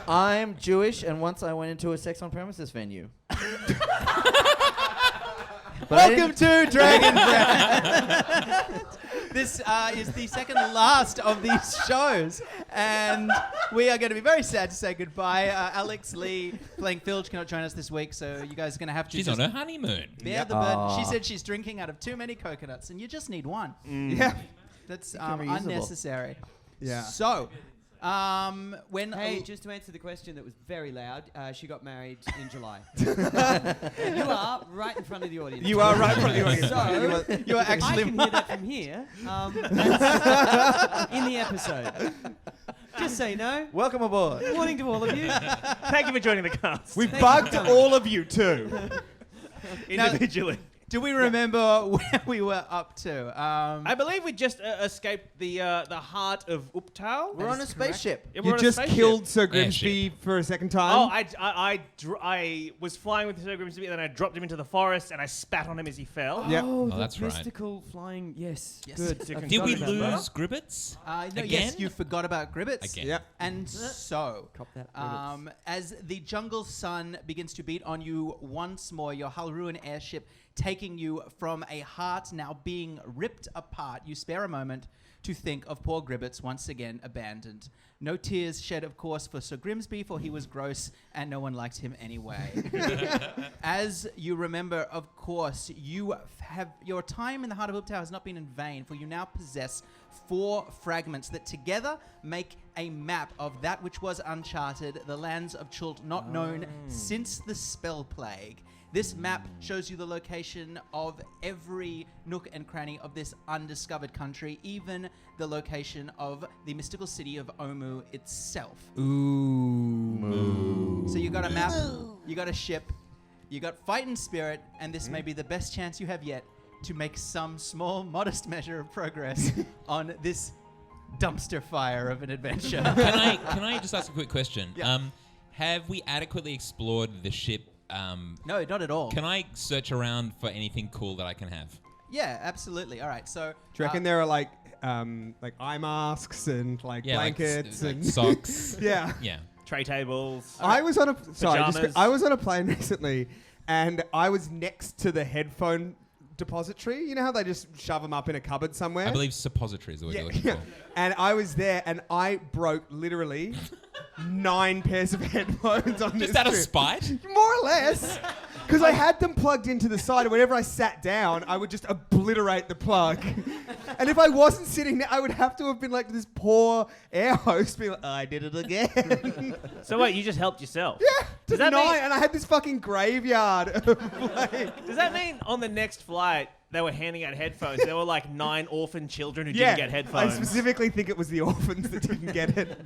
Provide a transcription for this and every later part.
I'm Jewish, and once I went into a sex on premises venue. Welcome to Dragon Breath. This is the second last of these shows, and we are going to be very sad to say goodbye. Alex Lee playing Filch cannot join us this week, so you guys are going to have to. She's on her honeymoon. Bear the burden. She said she's drinking out of too many coconuts, and you just need one. Yeah. That's unnecessary. Yeah. So, just to answer the question that was very loud, she got married in July. You are right in front of the audience. You are right in front of the audience. So, you are actually. I can hear that from here. In the episode. Just so you know. Welcome aboard. Morning to all of you. Thank you for joining the cast. We've bugged all of you too. Individually. Do we remember where we were up to? I believe we just escaped the heart of Uptal. We're on a spaceship. Yeah, we're You on a just spaceship. killed Sir Grimsby for a second time. Oh, I was flying with Sir Grimsby, and then I dropped him into the forest, and I spat on him as he fell. Yeah. Oh, that's right. mystical flying. Yes. Yes. Good. Did I Did forgot we about that. lose Gribbets? No, Again? yes, you forgot about Gribbets. Again. Yep. And so, Cop that, Gribbets. as the jungle sun begins to beat on you once more, your Halruan airship taking you from a heart now being ripped apart, you spare a moment to think of poor Gribbets once again abandoned. No tears shed, of course, for Sir Grimsby, for he was gross and no one liked him anyway. As you remember, of course, your time in the heart of Uptow has not been in vain, for you now possess 4 fragments that together make a map of that which was uncharted, the lands of Chult, not known since the Spell Plague. This map shows you the location of every nook and cranny of this undiscovered country, even the location of the mystical city of Omu itself. Ooh. So you got a map, you got a ship, you got fighting spirit, and this may be the best chance you have yet to make some small, modest measure of progress on this dumpster fire of an adventure. Can I just ask a quick question? Yeah. Have we adequately explored the ship? No, not at all. Can I search around for anything cool that I can have? Yeah, absolutely. All right, so... Do you reckon there are like eye masks and blankets like and socks? Yeah. Yeah. Tray tables. I was on a Pajamas. I was on a plane recently, and I was next to the headphone depository. You know how they just shove them up in a cupboard somewhere? I believe suppository is the word you're looking for. And I was there, and I broke literally 9 pairs of headphones on this Just out of trip. spite? More or less. Because I had them plugged into the side, and whenever I sat down, I would just obliterate the plug. And if I wasn't sitting there, I would have to have been like this poor air host being like, I did it again. So wait, you just helped yourself? Yeah, Does that mean- and I had this fucking graveyard of like... Does that mean on the next flight they were handing out headphones? There were like 9 orphan children who didn't get headphones. I specifically think it was the orphans that didn't get it.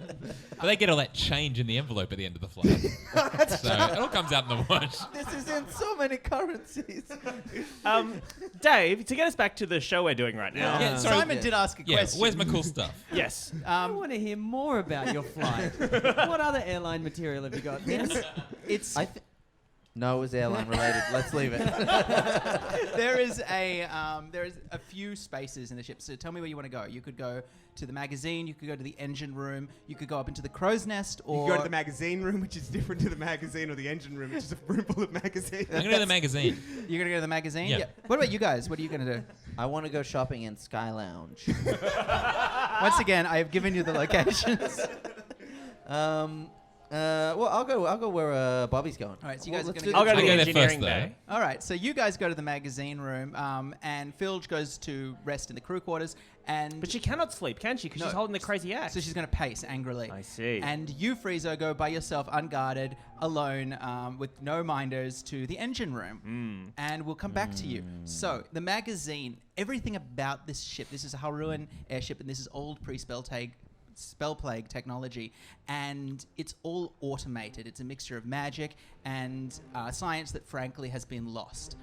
But they get all that change in the envelope at the end of the flight. So it all comes out in the wash. This is in so many currencies. Dave, to get us back to the show we're doing right now. Yeah, sorry. Simon did ask a Yeah, question. where's my cool stuff? Yes. I want to hear more about your flight. What other airline material have you got? It's No, it was airline related. Let's leave it. there is a few spaces in the ship. So tell me where you want to go. You could go to the magazine. You could go to the engine room. You could go up into the crow's nest, or You go to the magazine room, which is different to the magazine, or the engine room, which is a room full of magazines. I'm going to go to the magazine. You're gonna go to the magazine. Yeah. What about you guys? What are you gonna do? I want to go shopping in Sky Lounge. Once again, I have given you the locations. Well, I'll go where Bobby's going. All right, so you guys are let's gonna do I'll go to I'll the go there engineering first, though. bay. All right, so you guys go to the magazine room, and Filge goes to rest in the crew quarters, and But she cannot sleep, can she? Because No. she's holding the crazy axe. so she's going to pace angrily. I see. And you, Friezo, go by yourself, unguarded, alone, with no minders, to the engine room. And we'll come back to you. So, the magazine, everything about this ship, this is a Halruan airship, and this is old Spell Plague technology, and it's all automated. It's a mixture of magic and science that frankly has been lost.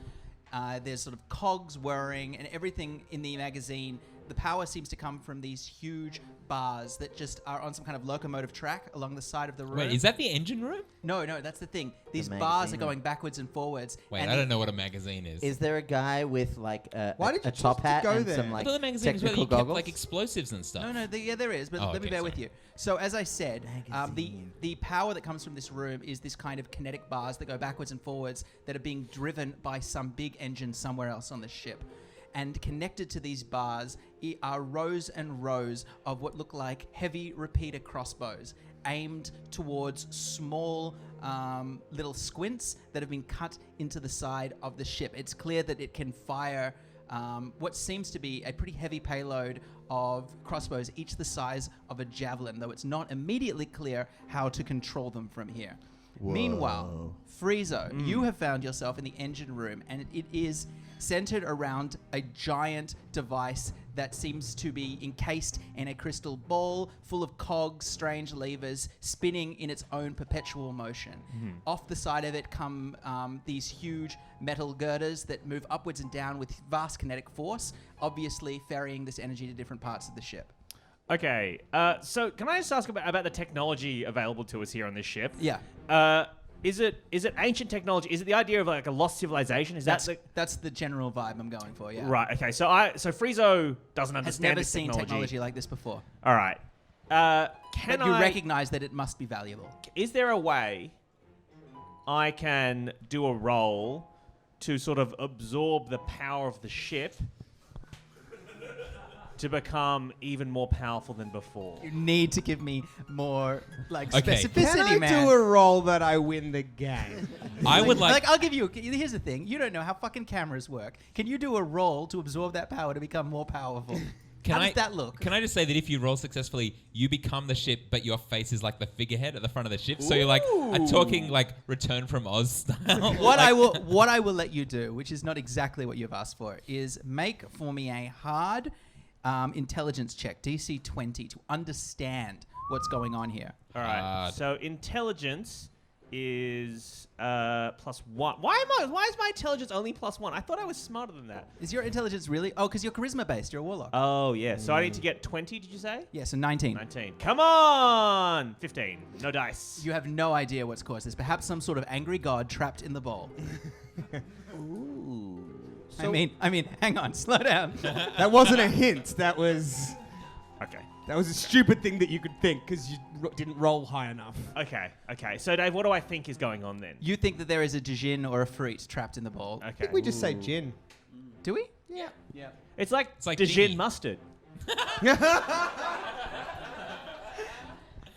There's sort of cogs whirring, and everything in the magazine the power seems to come from these huge bars that just are on some kind of locomotive track along the side of the room. Wait, is that the engine room? No, that's the thing. These bars magazine are room. going backwards and forwards. Wait, and I don't know what a magazine is. Is there a guy with like Why did a you choose top to hat go and there? some I like thought the magazine was where technical you kept goggles? like explosives and stuff. No, yeah, there is, but Oh, let me okay, bear with sorry. you. So as I said, Magazine. the power that comes from this room is this kind of kinetic bars that go backwards and forwards that are being driven by some big engine somewhere else on the ship. And connected to these bars are rows and rows of what look like heavy repeater crossbows aimed towards small little squints that have been cut into the side of the ship. It's clear that it can fire what seems to be a pretty heavy payload of crossbows, each the size of a javelin, though it's not immediately clear how to control them from here. Meanwhile, Friezo, you have found yourself in the engine room, and it is centered around a giant device that seems to be encased in a crystal ball full of cogs, strange levers, spinning in its own perpetual motion. Off the side of it come these huge metal girders that move upwards and down with vast kinetic force, obviously ferrying this energy to different parts of the ship. Okay, so can I just ask about the technology available to us here on this ship? Yeah. Is it ancient technology? Is it the idea of like a lost civilization? Is That's that that's the general vibe I'm going for, yeah. right? Okay, so Friezo doesn't Has understand never this seen technology like this before. All right. Can But you I recognize that it must be valuable. Is there a way I can do a roll to sort of absorb the power of the ship to become even more powerful than before? You need to give me more like Okay. specificity, Can I man. do a roll that I win the game? I would like. I'll give you. Here's the thing. You don't know how fucking cameras work. Can you do a roll to absorb that power to become more powerful? How does that look? Can I just say that if you roll successfully, you become the ship, but your face is like the figurehead at the front of the ship. So you're like talking like Return from Oz style. What I will let you do, which is not exactly what you've asked for, is make for me a hard intelligence check, DC 20, to understand what's going on here. All right. So intelligence is +1. Why is my intelligence only +1? I thought I was smarter than that. Is your intelligence really? Oh, because you're charisma based. You're a warlock. Oh yeah. So I need to get 20. Did you say? Yeah, so 19. 19. Come on. 15. No dice. You have no idea what's caused this. Perhaps some sort of angry god trapped in the bowl. Ooh. I mean, hang on, slow down. That wasn't a hint. That was Okay. a stupid thing that you could think because you didn't roll high enough. Okay. So Dave, what do I think is going on then? You think that there is a djinn or a fruit trapped in the bowl? Okay. I think we just say gin. Do we? Yeah. It's like It's like Dijon dingy. mustard.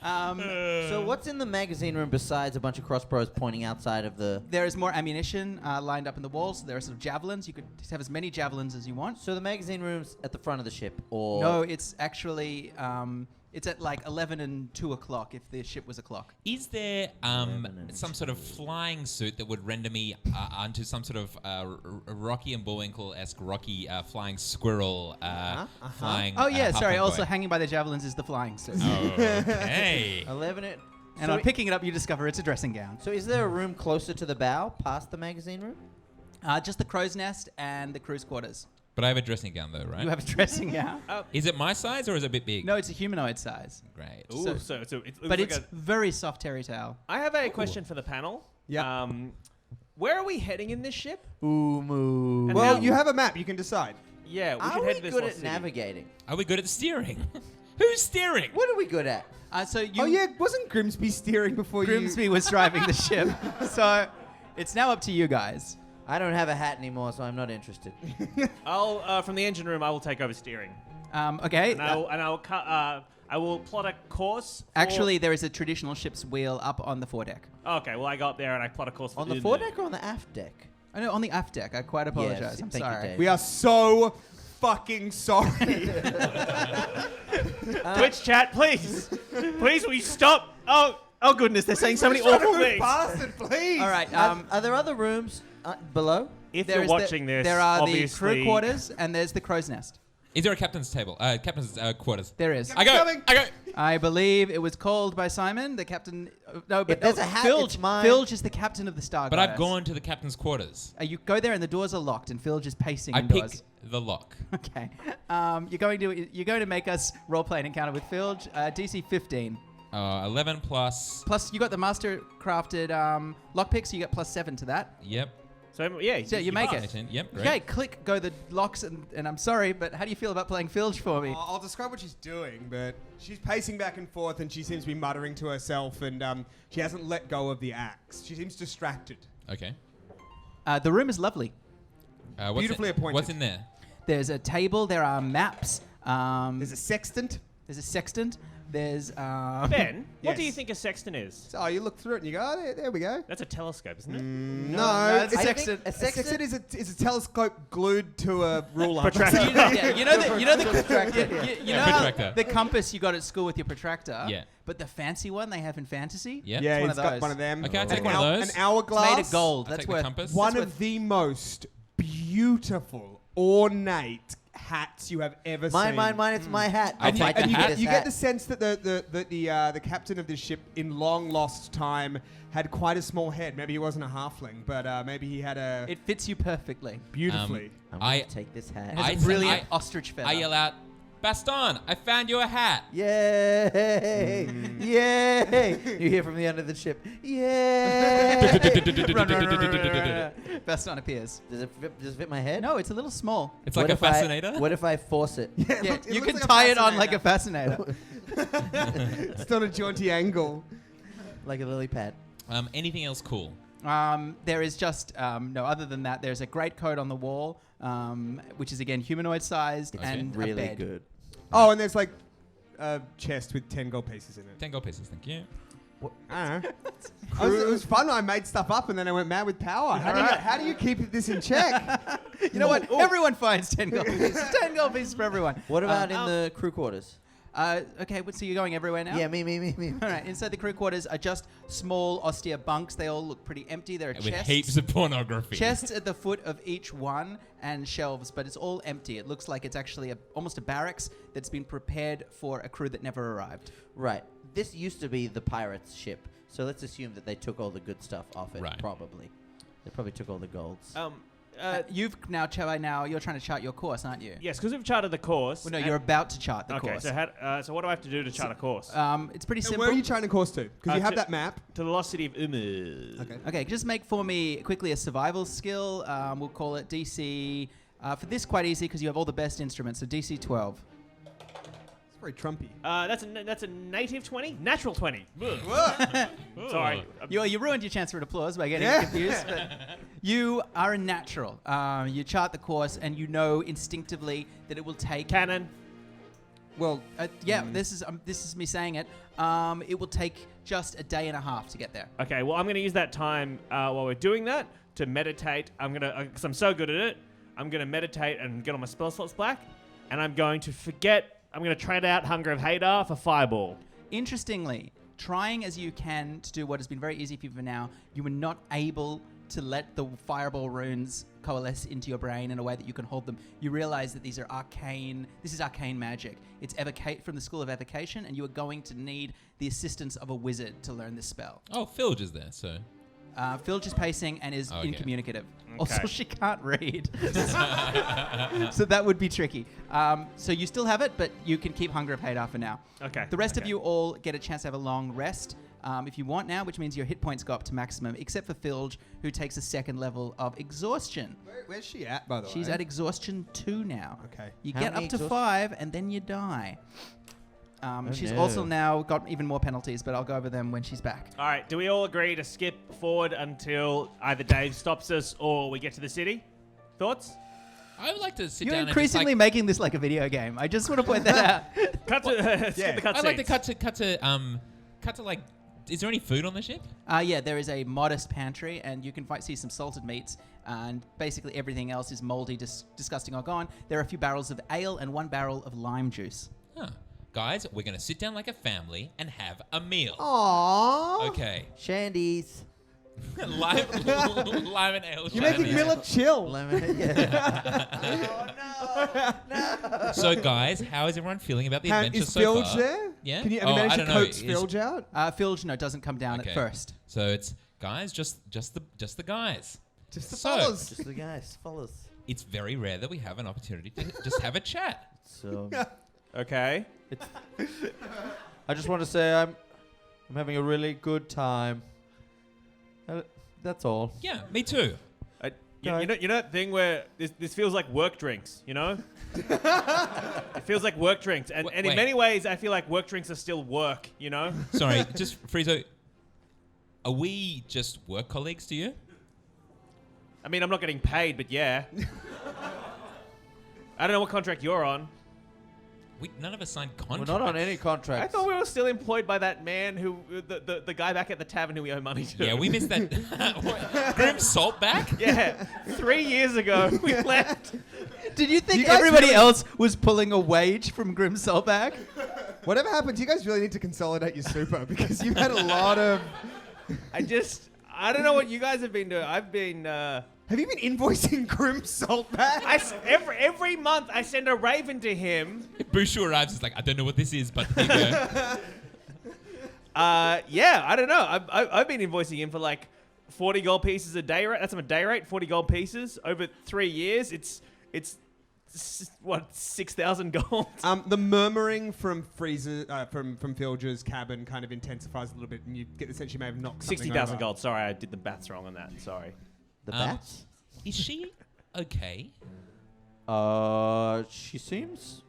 So what's in the magazine room besides a bunch of crossbows pointing outside of the... There is more ammunition lined up in the walls. There are sort of javelins. You could have as many javelins as you want. So the magazine room's at the front of the ship, or... No, it's actually it's at like 11 and 2 o'clock if the ship was a clock. Is there some sort of flying suit that would render me onto some sort of Rocky and Bullwinkle-esque Rocky flying squirrel flying? Oh yeah, sorry. Hufflepuff Also boy? hanging by the javelins is the flying suit. Okay. 11 it... And so on picking it up, you discover it's a dressing gown. So is there a room closer to the bow, past the magazine room? Just the crow's nest and the crew's quarters. But I have a dressing gown though, right? You have a dressing gown. Is it my size or is it a bit big? No, it's a humanoid size. Great. Ooh, So- so it looks But like it's very soft terry towel. I have a question for the panel. Yeah. Where are we heading in this ship? Ooh, moo. And Well, how- you have a map. You can decide. Yeah, we Are should we head to this good lost at city. navigating? Are we good at steering? Who's steering? What are we good at? So you, Oh yeah, wasn't Grimsby steering before Grimsby was driving the ship. So it's now up to you guys. I don't have a hat anymore, so I'm not interested. I'll from the engine room. I will take over steering, Okay. and I will plot a course. For, Actually, there is a traditional ship's wheel up on the foredeck. okay. Well, I go up there and I plot a course On for the foredeck or on the aft deck? I know, on the aft deck. I quite apologize. I'm thank you, sorry. Dave. We are so fucking sorry. Twitch chat, please, please, will you stop? Oh goodness, they're saying so many awful things. Past it, please. All right. Are there other rooms below? If there you're is watching this, there are the obviously, crew quarters and there's the crow's nest. Is there a captain's table? Captain's quarters. There is. I go. Coming. I go. I believe it was called by Simon, the captain. No, but If there's a hat, Filge, it's mine. Filge is the captain of the Stargoyle. But I've gone to the captain's quarters. You go there and the doors are locked, and Filge is pacing I indoors. pick the lock. Okay. You're going to make us roleplay an encounter with Filge. DC 15. 11 plus. Plus, you got the master crafted lockpick, so you get +7 to that. Yep. So yeah, So you make it. 18, Yep. Great. Okay, click, go the locks, and I'm sorry, but how do you feel about playing Filge for me? I'll describe what she's doing, but she's pacing back and forth, and she seems to be muttering to herself, and she hasn't let go of the axe. She seems distracted. Okay. The room is lovely. Beautifully appointed. What's in there? There's a table. There are maps. There's a sextant. There's a sextant. There's Ben, what do you Yes. think a sextant is? So you look through it and you go, oh, there we go. That's a telescope, isn't it? No, it's a sextant. A sextant is a telescope glued to a ruler. Protractor. you know how protractor. the compass you got at school with your protractor. Yeah. But the fancy one they have in fantasy. Yeah. Yeah, one he's of got those. one of them. Okay, I'll take An one of those. An It's hourglass. made of gold. I'll That's take the worth compass. One of the most beautiful, ornate hats you have ever seen. Mine. It's my hat. I'll I'd like take to the have hat. this You hat. get the sense that the captain of this ship in long lost time had quite a small head. Maybe he wasn't a halfling, but maybe he had a It fits you perfectly. beautifully. I'm gonna I- take this It hat. has a brilliant ostrich feather. I yell out, Baston, I found you a hat. Yay! Yay! You hear from the end of the ship. Yay! Run. Baston appears. Does it fit my head? No, it's a little small. It's What like a if I- fascinator. What if I force it? Yeah, Yeah, it you looks can like a tie it on like a fascinator. fascinator. It's on a jaunty angle. Like a lily pad. Anything else cool? There is just no. Other than that, there's a great coat on the wall, which is again humanoid sized Okay. and a Really bed. good. Oh, and there's like a chest with 10 gold pieces in it. 10 gold pieces, thank you. I don't know. It was fun. I made stuff up and then I went mad with power. How do you keep this in check? You know what? Everyone finds 10 gold pieces. 10 gold pieces for everyone. What about in the crew quarters? Okay, so you're going everywhere now? Yeah, me. All right, inside the crew quarters are just small, austere bunks. They all look pretty empty. There are With chests. heaps of pornography. Chests at the foot of each one and shelves, but it's all empty. It looks like it's actually almost a barracks that's been prepared for a crew that never arrived. Right. This used to be the pirates' ship, so let's assume that they took all the good stuff off it. Right. Probably. They probably took all the golds. You've now you're trying to chart your course, aren't you? Yes, because we've charted the course. Well, no, and- you're about to chart the okay. course. So what do I have to do to chart a course? It's pretty And simple. where are you trying to course to? Because you have to- that map. To the lost city of Umu. Okay. Okay, just make for me quickly a survival skill. We'll call it DC. For this, quite easy because you have all the best instruments. So DC 12. It's very Trumpy. That's a native 20? Natural 20. Sorry. You ruined your chance for an applause by getting Yeah. confused. But you are a natural. You chart the course and you know instinctively that it will take. Cannon. Well, This is me saying it. It will take just a day and a half to get there. Okay, well, I'm going to use that time while we're doing that to meditate. Because I'm so good at it, I'm going to meditate and get all my spell slots back. And I'm going to I'm going to trade out Hunger of Hadar for Fireball. Interestingly, trying as you can to do what has been very easy for you for now, you were not able to let the fireball runes coalesce into your brain in a way that you can hold them. You realize that these are arcane. This is arcane magic. It's from the school of evocation, and you are going to need the assistance of a wizard to learn this spell. Oh, Filge is there, so. Filge is pacing and is Okay. incommunicative. Okay. Also, she can't read. So that would be tricky. So you still have it, but you can keep Hunger of Hadar for now. Okay. The rest of okay. you all get a chance to have a long rest if you want now, which means your hit points go up to maximum, except for Filge, who takes a second level of exhaustion. where's she at, by the way? She's at exhaustion 2 now. Okay. You How get many up to exhaust- 5, and then you die. She's no. also now got even more penalties, but I'll go over them when she's back. All right, do we all agree to skip forward until either Dave stops us or we get to the city? Thoughts? I would like to sit You're down increasingly and making this like a video game. I just want to point that out. Cut to skip the cut I'd like to scenes. cut to like. Is there any food on the ship? Yeah, there is a modest pantry, and you can see some salted meats, and basically everything else is moldy, disgusting or gone. There are a few barrels of ale and 1 barrel of lime juice. Huh. Guys, we're gonna sit down like a family and have a meal. Aww. Okay. Shandies. lime and ale. You're making shandies. Miller chill. Lemon. Yeah. Oh, no. So, guys, how is everyone feeling about the adventure Is so Filge far? there? Yeah. Can you Oh, I manage to don't know. coax Is- Filge out? Filge, no, doesn't come down Okay. at first. So it's guys, just the guys. Just the So- fellas. Just the guys. Follows. it's very rare that we have an opportunity to just have a chat. So Okay. I just want to say I'm having a really good time. That's all. Yeah, me too. You know that thing where this feels like work drinks, you know? It feels like work drinks. And in Wait. many ways, I feel like work drinks are still work, you know? Sorry, just Friezo. Are we just work colleagues to you? I mean, I'm not getting paid, but yeah. I don't know what contract you're on. None of us signed We're contracts. not on any contracts. I thought we were still employed by that man who, the guy back at the tavern who we owe money to. Yeah, we missed that. Grim Saltback? Yeah, 3 years ago we left. Did you think You guys everybody really- else was pulling a wage from Grim Saltback? Whatever happens, you guys really need to consolidate your super because you've had a lot of. I don't know what you guys have been doing. I've been. Have you been invoicing Grim Saltback? Every month I send a raven to him. Bushu arrives. It's like, I don't know what this is, but here you go. Yeah, I don't know. I've been invoicing him for like 40 gold pieces a day rate. That's my day rate. 40 gold pieces over 3 years. It's what 6,000 gold. The murmuring from Freezer, from Filger's cabin kind of intensifies a little bit, and you get the sense you may have knocked something 60,000 over. gold. Sorry, I did the maths wrong on that. Sorry. The bats? Is she okay? She seems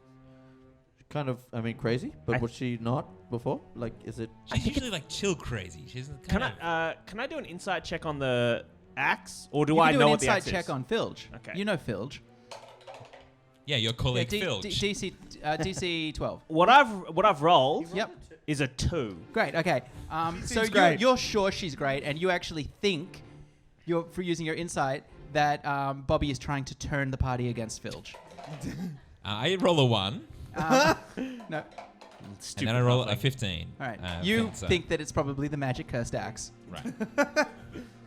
kind of, crazy. But was she not before? Like, is it? She's usually like chill crazy. She's Can kind of. I do an insight check on the axe, or do You I can know an what the insight axe check is? on Filge. Okay. You know Filge. Yeah, your colleague Yeah, Phil. DC 12. What I've rolled Yep. is a 2. Great. Okay. So Seems great. you're sure she's great, and you actually think, for using your insight, that Bobby is trying to turn the party against Filge. I roll a 1, No. and then I roll a 15. All right. You so- think that it's probably the magic cursed axe. Right.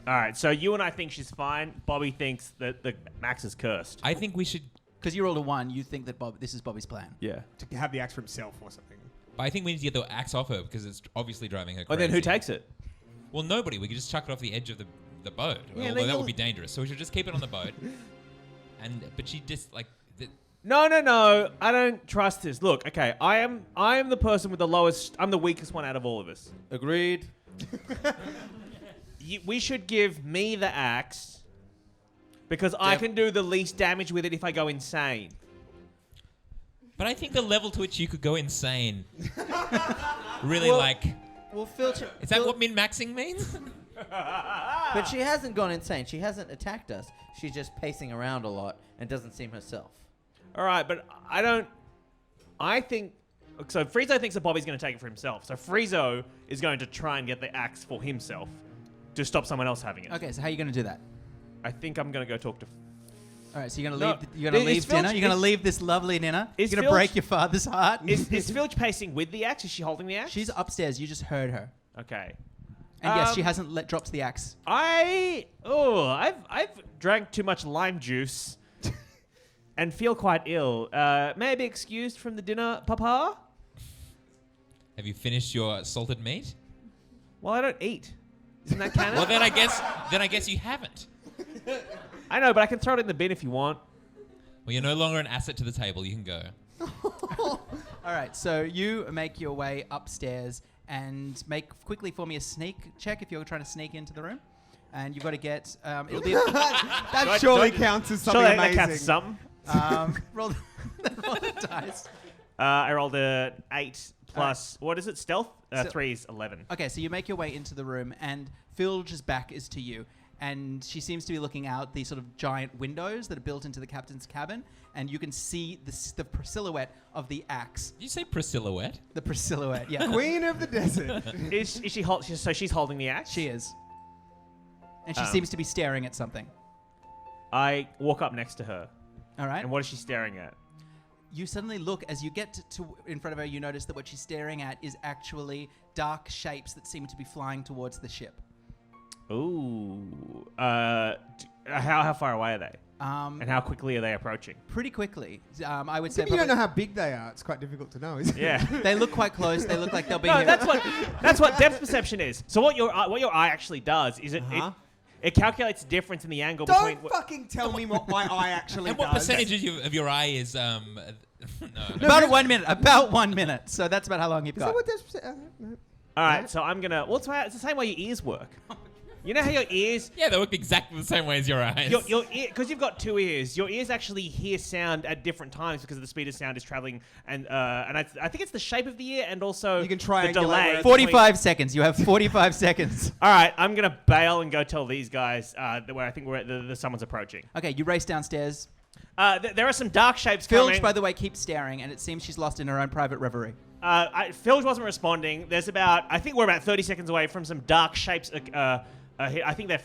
All right, so you and I think she's fine. Bobby thinks that the max is cursed. I think we should. Because you rolled a 1, you think that this is Bobby's plan. Yeah. To have the axe for himself or something. But I think we need to get the axe off her because it's obviously driving her Well, crazy. then who takes it? Well, nobody. We could just chuck it off the edge of the boat. Yeah, Although then that would be dangerous. So we should just keep it on the boat. But she just like. No. I don't trust this. Look, okay, I am the person with the lowest. I'm the weakest one out of all of us. Agreed. We should give me the axe because I can do the least damage with it if I go insane. But I think the level to which you could go insane. Really Well- like. Well, Filch. Is that what min-maxing means? But she hasn't gone insane. She hasn't attacked us. She's just pacing around a lot and doesn't seem herself. All right, but I think. So Friezo thinks that Bobby's going to take it for himself. So Friezo is going to try and get the axe for himself to stop someone else having it. Okay, so how are you going to do that? I think I'm going to go talk to. All right, so you're going No, to leave. You're going to is leave Filch- dinner. You're going to is- leave this lovely dinner. You're is going to Filch- break your father's heart. Is Filch pacing with the axe? Is she holding the axe? She's upstairs. You just heard her. Okay. And yes, she Um, hasn't dropped the axe. I've drank too much lime juice and feel quite ill. May I be excused from the dinner, Papa? Have you finished your salted meat? Well, I don't eat. Isn't that canon? Well, then I guess you haven't. I know, but I can throw it in the bin if you want. Well, you're no longer an asset to the table. You can go. All right, so you make your way upstairs and make quickly for me a sneak check if you're trying to sneak into the room. And you've got to get. It'll be. That surely counts as something Surely that amazing. counts as something. Roll the dice. I rolled a 8 plus, what is it, stealth? So- 3 is 11. Okay, so you make your way into the room, and Filge's back is to you. And she seems to be looking out the sort of giant windows that are built into the captain's cabin, and you can see the silhouette of the axe. Did you say Priscillauette? The silhouette, yeah. Queen of the desert. Is she so she's holding the axe? She is. And she seems to be staring at something. I walk up next to her. All right? And what is she staring at? You suddenly look, as you get to in front of her, you notice that what she's staring at is actually dark shapes that seem to be flying towards the ship. Ooh. How far away are they? And how quickly are they approaching? Pretty quickly. I would say You don't probably- know how big they are. It's quite difficult to know, isn't it? Yeah. they look quite close. They look like they'll be No, here. that's what depth perception is. So what your eye actually does is it It calculates the difference in the angle Don't between. fucking tell me what my eye actually And what does. percentage of your eye is no. About 1 minute. About 1 minute. So that's about how long you've Is got. that what that's... no. All right, so I'm gonna. Well, it's the same way your ears work. You know how your ears. Yeah, they work exactly the same way as your eyes. Your ear, because you've got two ears, your ears actually hear sound at different times because of the speed of sound is traveling, and I think it's the shape of the ear and also You can the triangulate delay. where- 45 seconds. You have 45 seconds. All right, I'm gonna bail and go tell these guys where I think someone's approaching. Okay, you race downstairs. There are some dark shapes Filge, coming. by the way, keeps staring, and it seems she's lost in her own private reverie. Filge wasn't responding. I think we're about 30 seconds away from some dark shapes. I think they're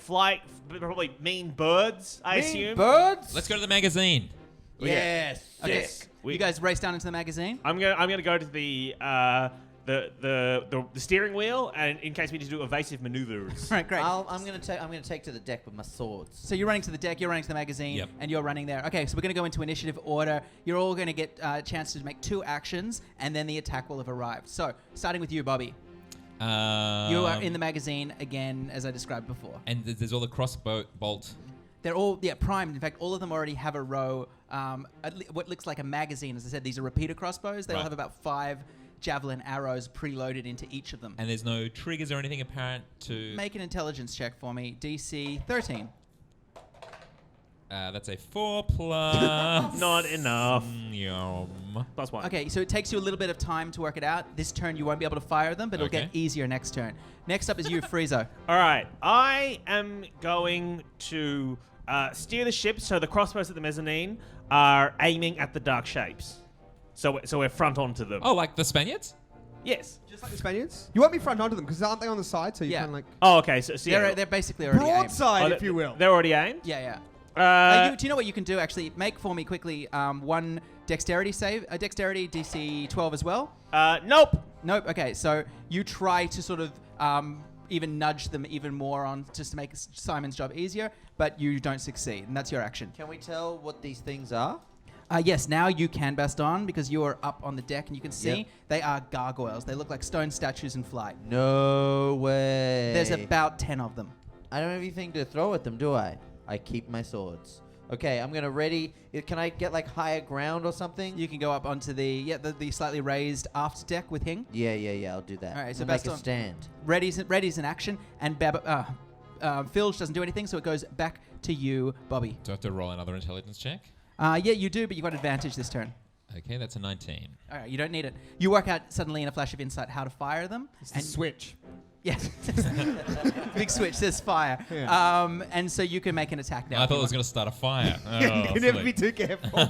probably mean birds. I assume. Birds? Let's go to the magazine. Yes. Okay, Yes. you guys race down into the magazine. I'm gonna go to the steering wheel, and in case we need to do evasive maneuvers. All right, great. I'm gonna take to the deck with my swords. So you're running to the deck, you're running to the magazine, Yep. and you're running there. Okay, so we're going to go into initiative order. You're all going to get a chance to make 2 actions, and then the attack will have arrived. So, starting with you, Bobby. You are in the magazine again, as I described before. And there's all the crossbow bolt. They're all primed. In fact, all of them already have a row, what looks like a magazine. As I said, these are repeater crossbows. They all Right. have about 5 javelin arrows preloaded into each of them. And there's no triggers or anything apparent to... Make an intelligence check for me. DC 13. That's a 4 plus... Not enough. Yum. +1. Okay, so it takes you a little bit of time to work it out. This turn you won't be able to fire them, but it'll Okay. get easier next turn. Next up is you, Friezo. All right, I am going to steer the ship so the crossbows at the mezzanine are aiming at the dark shapes. So we're front onto them. Oh, like the Spaniards? Yes. Just like the Spaniards? You want me front onto them, because aren't they on the side? So you Yeah. kind of like... Oh, okay. So yeah. They're basically already aimed. Broadside, if you will. They're already aimed. Yeah. Uh, Do you know what you can do, actually? Make for me quickly 1 dexterity save. Dexterity DC 12 as well. Nope. Nope. Okay, so you try to sort of even nudge them even more on just to make Simon's job easier, but you don't succeed, and that's your action. Can we tell what these things are? Yes, now you can, Baston, because you are up on the deck and you can see Yep. they are gargoyles. They look like stone statues in flight. No way. There's about 10 of them. I don't have anything to throw at them, do I? I keep my swords. Okay, I'm gonna ready. Can I get like higher ground or something? You can go up onto the slightly raised aft deck with Hing. Yeah. I'll do that. All right, so We'll make Baston- a stand. Ready's in action, and Filge doesn't do anything, so it goes back to you, Bobby. Do I have to roll another intelligence check? Yeah, you do, but you've got advantage this turn. Okay, that's a 19. All right, you don't need it. You work out suddenly in a flash of insight how to fire them. It's the switch. Yeah, big switch says fire. Yeah. And so you can make an attack now. I if thought you it was want. going to start a fire. You Oh, can never silly. be too careful.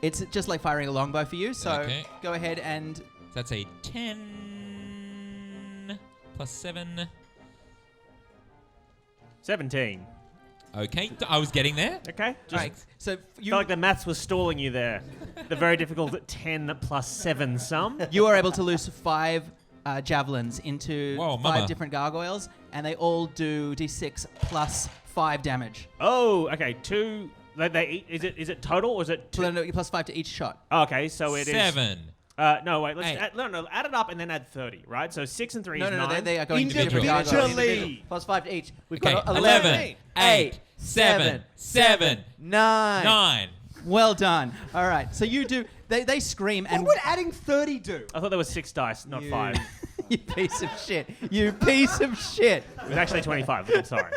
It's just like firing a longbow for you. So Okay. go ahead and That's a 10 plus 7. 17. Okay, I was getting there. Okay. all right. So I feel like the maths was stalling you there. The very difficult 10 plus 7 sum. you are able to loose 5 javelins into Whoa, 5 mama. different gargoyles, and they all do d6 plus 5 damage. Oh, okay. 2. Is it total or is it 2? Plus 5 to each shot. Okay, so it is 7. No, wait. Let's Eight. add it up and then add 30, right? So 6 and 3 No, is 9. they are going to different Individually. gargoyles. Individually. Plus 5 to each. We've Okay, got 11, 8, 7, 9. 9. Well done. All right. So you do. They scream What and would adding 30 do? I thought there was 6 dice, not 5. you piece of shit. You piece of shit. It was actually 25. I'm sorry.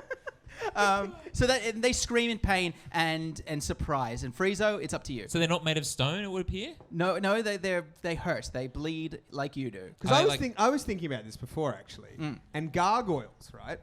So that they scream in pain and surprise. And Friezo, it's up to you. So they're not made of stone, it would appear? No, they hurt. They bleed like you do. Because I like- I was thinking about this before, actually. Mm. And gargoyles, right?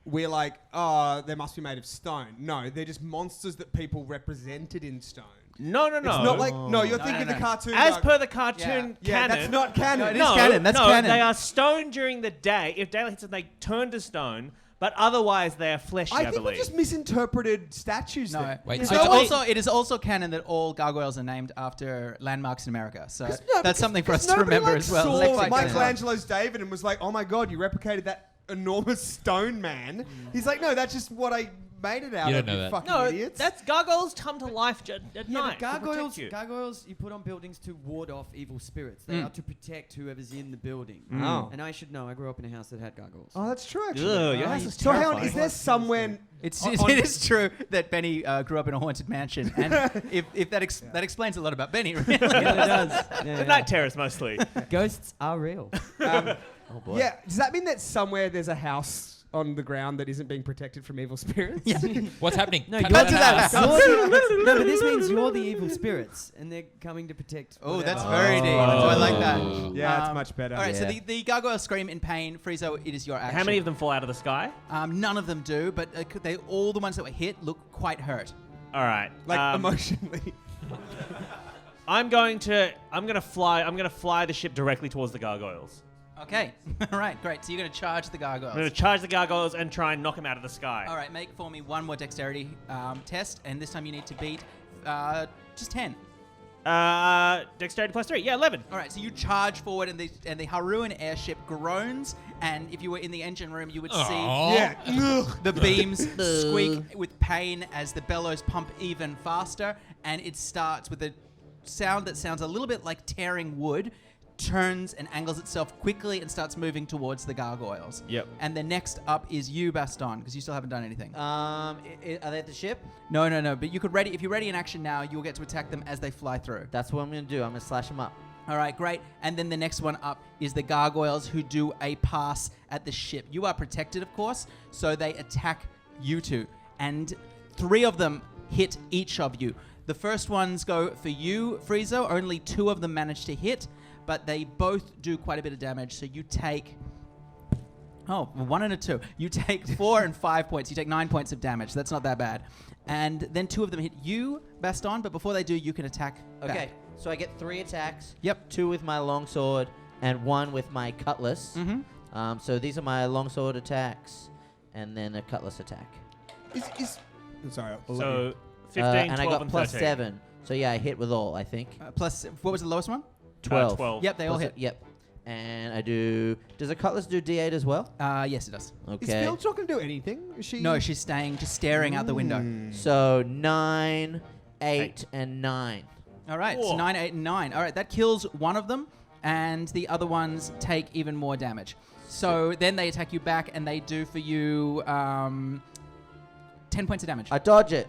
We're like, oh, they must be made of stone. No, they're just monsters that people represented in stone. No. It's not like, no, you're No, thinking no, the no. cartoon. As per the cartoon yeah, canon. that's not canon. No, it is canon. That's canon. They are stone during the day. If daylight hits them, they turn to stone. But otherwise, they are fleshy, I I think we believe. just misinterpreted statues No, there. Wait, it's so- it is also canon that all gargoyles are named after landmarks in America. So that's something for us to Nobody, remember like, as well. saw Let's like Michelangelo's David and was like, oh my god, you replicated that enormous stone man. He's like, no, that's just what I made it out You of, don't know you that. fucking No, idiots. that's gargoyles come to life at Yeah, night. but to protect you. gargoyles you put on buildings to ward off evil spirits. They are to protect whoever's in the building. Oh. And I should know, I grew up in a house that had gargoyles. Oh, that's true, actually. Ugh, your house is So hang on, terrifying. is there somewhere It is true that Benny grew up in a haunted mansion, and if that explains a lot about Benny, really. Yeah, it does. The night terrors mostly. Ghosts are real. Oh boy. Yeah, does that mean that somewhere there's a house on the ground that isn't being protected from evil spirits? Yeah. What's happening? No, Cut you're to the house. No, but this means you're the evil spirits, and they're coming to protect. Oh, whatever. that's very deep. I like that. Yeah, that's much better. All right, so Yeah. the gargoyles scream in pain. Friezo, it is your action. How many of them fall out of the sky? None of them do, but all the ones that were hit look quite hurt. All right. Like emotionally. I'm gonna fly the ship directly towards the gargoyles. Okay. All right, great. So you're going to charge the gargoyles. I'm gonna charge the gargoyles and try and knock them out of the sky. All right, make for me one more dexterity test, and this time you need to beat just 10. Dexterity plus 3. Yeah, 11. All right, so you charge forward, and the Haruan airship groans, and if you were in the engine room, you would see Aw. the beams squeak with pain as the bellows pump even faster, and it starts with a sound that sounds a little bit like tearing wood, turns and angles itself quickly and starts moving towards the gargoyles. Yep. And the next up is you, Baston, because you still haven't done anything. Are they at the ship? No. But you could if you're ready in action now, you'll get to attack them as they fly through. That's what I'm going to do. I'm going to slash them up. All right, great. And then the next one up is the gargoyles who do a pass at the ship. You are protected, of course, so they attack you two. And 3 of them hit each of you. The first ones go for you, Friezo. Only 2 of them manage to hit, but they both do quite a bit of damage. So you take... 1 and a 2. You take 4 and 5 points. You take 9 points of damage. That's not that bad. And then 2 of them hit you, Baston, but before they do, you can attack back. Okay, so I get 3 attacks. Yep. 2 with my longsword and 1 with my cutlass. Mm-hmm. So these are my longsword attacks, and then a cutlass attack. I'm sorry. So 15, And 12, I got and plus 13. 7. So yeah, I hit with all, I think. Plus, what was the lowest one? 12. 12. Yep, they all Plus hit. Yep. And I do... Does a cutlass do D8 as well? Yes, it does. Is Okay. Felch not going to do anything? Is she? No, she's staying, just staring out the window. So 9, 8, and 9. All right, so Whoa. 9, 8, and 9. All right, that kills one of them, and the other ones take even more damage. So then they attack you back, and they do for you 10 points of damage. I dodge it.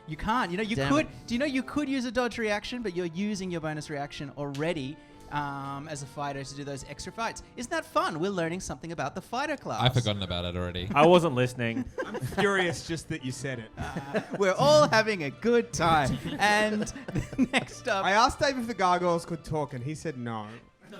You can't. You know, you Damn could. it. Do you know you could use a dodge reaction, but you're using your bonus reaction already as a fighter to do those extra fights. Isn't that fun? We're learning something about the fighter class. I've forgotten about it already. I wasn't listening. I'm furious just that you said it. We're all having a good time. And next up... I asked Dave if the gargoyles could talk, and he said no.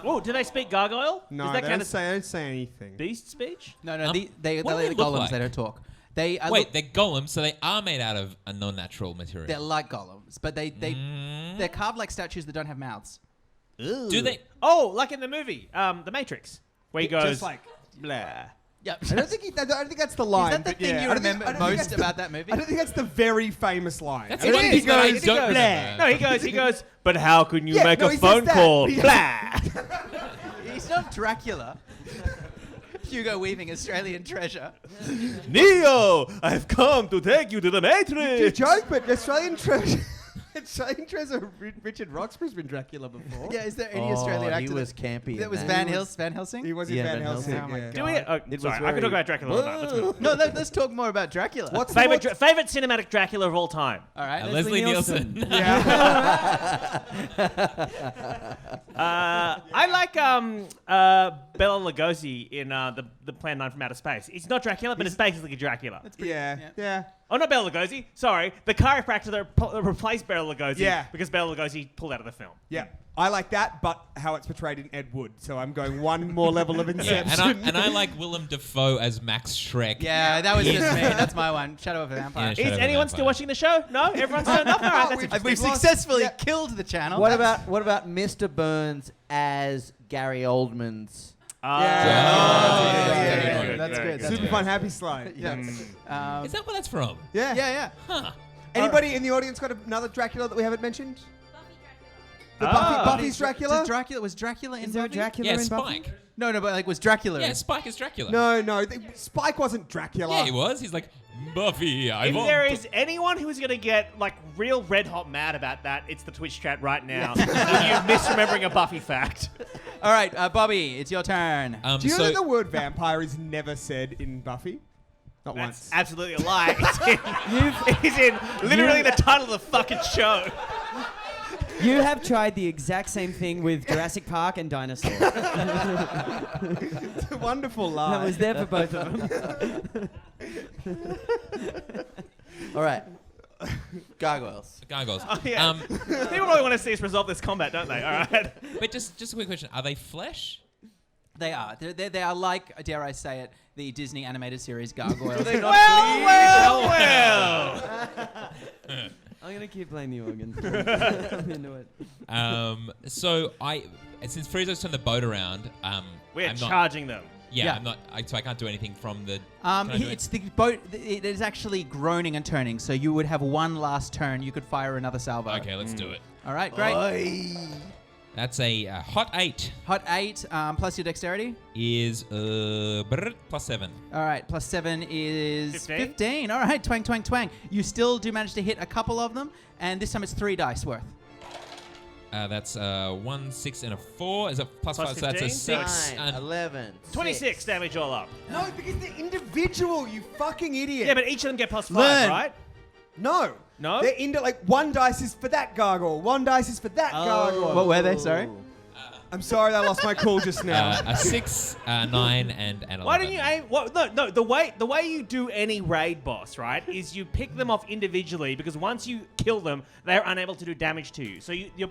Oh, do they speak gargoyle? No, Does they that count don't as say anything. beast speech? No, Um, they're what do they like look golems. like? They don't talk. They Wait, they're golems, so they are made out of a non-natural material. they're like golems, but they're carved like statues that don't have mouths. Do they? Oh, like in the movie, The Matrix, where he goes, Just like, blah. Yep. I don't think that's the line. Is that the but thing yeah. you I don't think- remember I don't think most that's the- about that movie? I don't think that's the very famous line. That's I the don't one think that I he goes, don't blah. remember. No, he goes, but how can you Yeah, make no, a he says phone that. call? He- Blah. He's not Dracula. Hugo Weaving, Australian treasure. Neo, I've come to take you to the You Matrix. joke, but Australian treasure. Australian treasure. Richard Roxburgh's been Dracula before. Yeah, is there any Oh, Australian he actor was campy. that in was that. Van Helsing? He was in Yeah, Van Van Helsing. Helsing. Oh my yeah. Do we? It Sorry, was I could very- talk about Dracula all night. Let's move on. No, let's talk more about Dracula. What's Favorite, the favorite cinematic Dracula of all time. All right. Leslie Nielsen. I like Bela Lugosi in the Plan 9 from Outer Space. It's not Dracula, but it's basically Dracula. Yeah. Oh, not Bela Lugosi. Sorry, the chiropractor that replaced Bela Lugosi. Yeah. Because Bela Lugosi pulled out of the film. Yeah. I like that, but how it's portrayed in Ed Wood. So I'm going one more level of Yeah, inception. and I like Willem Dafoe as Max Shrek. Yeah, that was just me. That's my one. Shadow of a Vampire. Yeah, Shadow Is of a anyone Vampire. still watching the show? No? Everyone's turned off? All right, that's we've- interesting. We've lost- successfully yeah. killed the channel. What about Mr. Burns as Gary Oldman's? Yeah, that's good. That's Super good. fun happy slide. Yeah. Is that where that's from? Yeah. Yeah. Huh. Anybody in the audience got another Dracula that we haven't mentioned? The Ah. Buffy's Dracula? Was Dracula in Is there a Buffy? Dracula Yeah, in Buffy? Spike. No, but like was Dracula? Yeah, in- Spike is Dracula. No. Spike wasn't Dracula. Yeah, he was. He's like, Buffy, I If want there to-" is anyone who's going to get like real red hot mad about that, it's the Twitch chat right now. If you're misremembering a Buffy fact. All right, Bobby, it's your turn. Do you know so that the word vampire is never said in Buffy? Not That's once. absolutely a lie. He's in literally the title of the fucking show. You have tried the exact same thing with Jurassic Park and dinosaurs. It's a wonderful lie. I was there for both of them. All right. Gargoyles. Gargoyles. Oh, yeah. People really want to see us resolve this combat, don't they? All right. But just a quick question: are they flesh? They are. They are like, dare I say it, the Disney animated series Gargoyle. Well. I'm going to keep playing the organ. I'm into it. So since Friezo's turned the boat around, We're I'm not, charging them. Yeah, I'm not. So I can't do anything from the. It's the boat. It is actually groaning and turning, so you would have one last turn. You could fire another salvo. Okay, let's do it. All right, great. That's a hot 8. Hot 8 plus your dexterity. Is +7. All right, +7 is 15? 15. All right, twang, twang, twang. You still do manage to hit a couple of them, and this time it's 3 dice worth. That's 1, 6, and a 4. Is a +5, so that's a 15? 6. 9, 11, 26 6. damage all up. No, because they're individual, you fucking idiot. Yeah, but each of them get +5, Learn. right? No. No? They're like one dice is for that gargoyle, one dice is for that gargoyle. What were they? Sorry. I'm sorry, I lost my cool just now. A 6, 9, and 11. Why don't you aim? No. The way you do any raid boss, right, is you pick them off individually because once you kill them, they're unable to do damage to you. So you're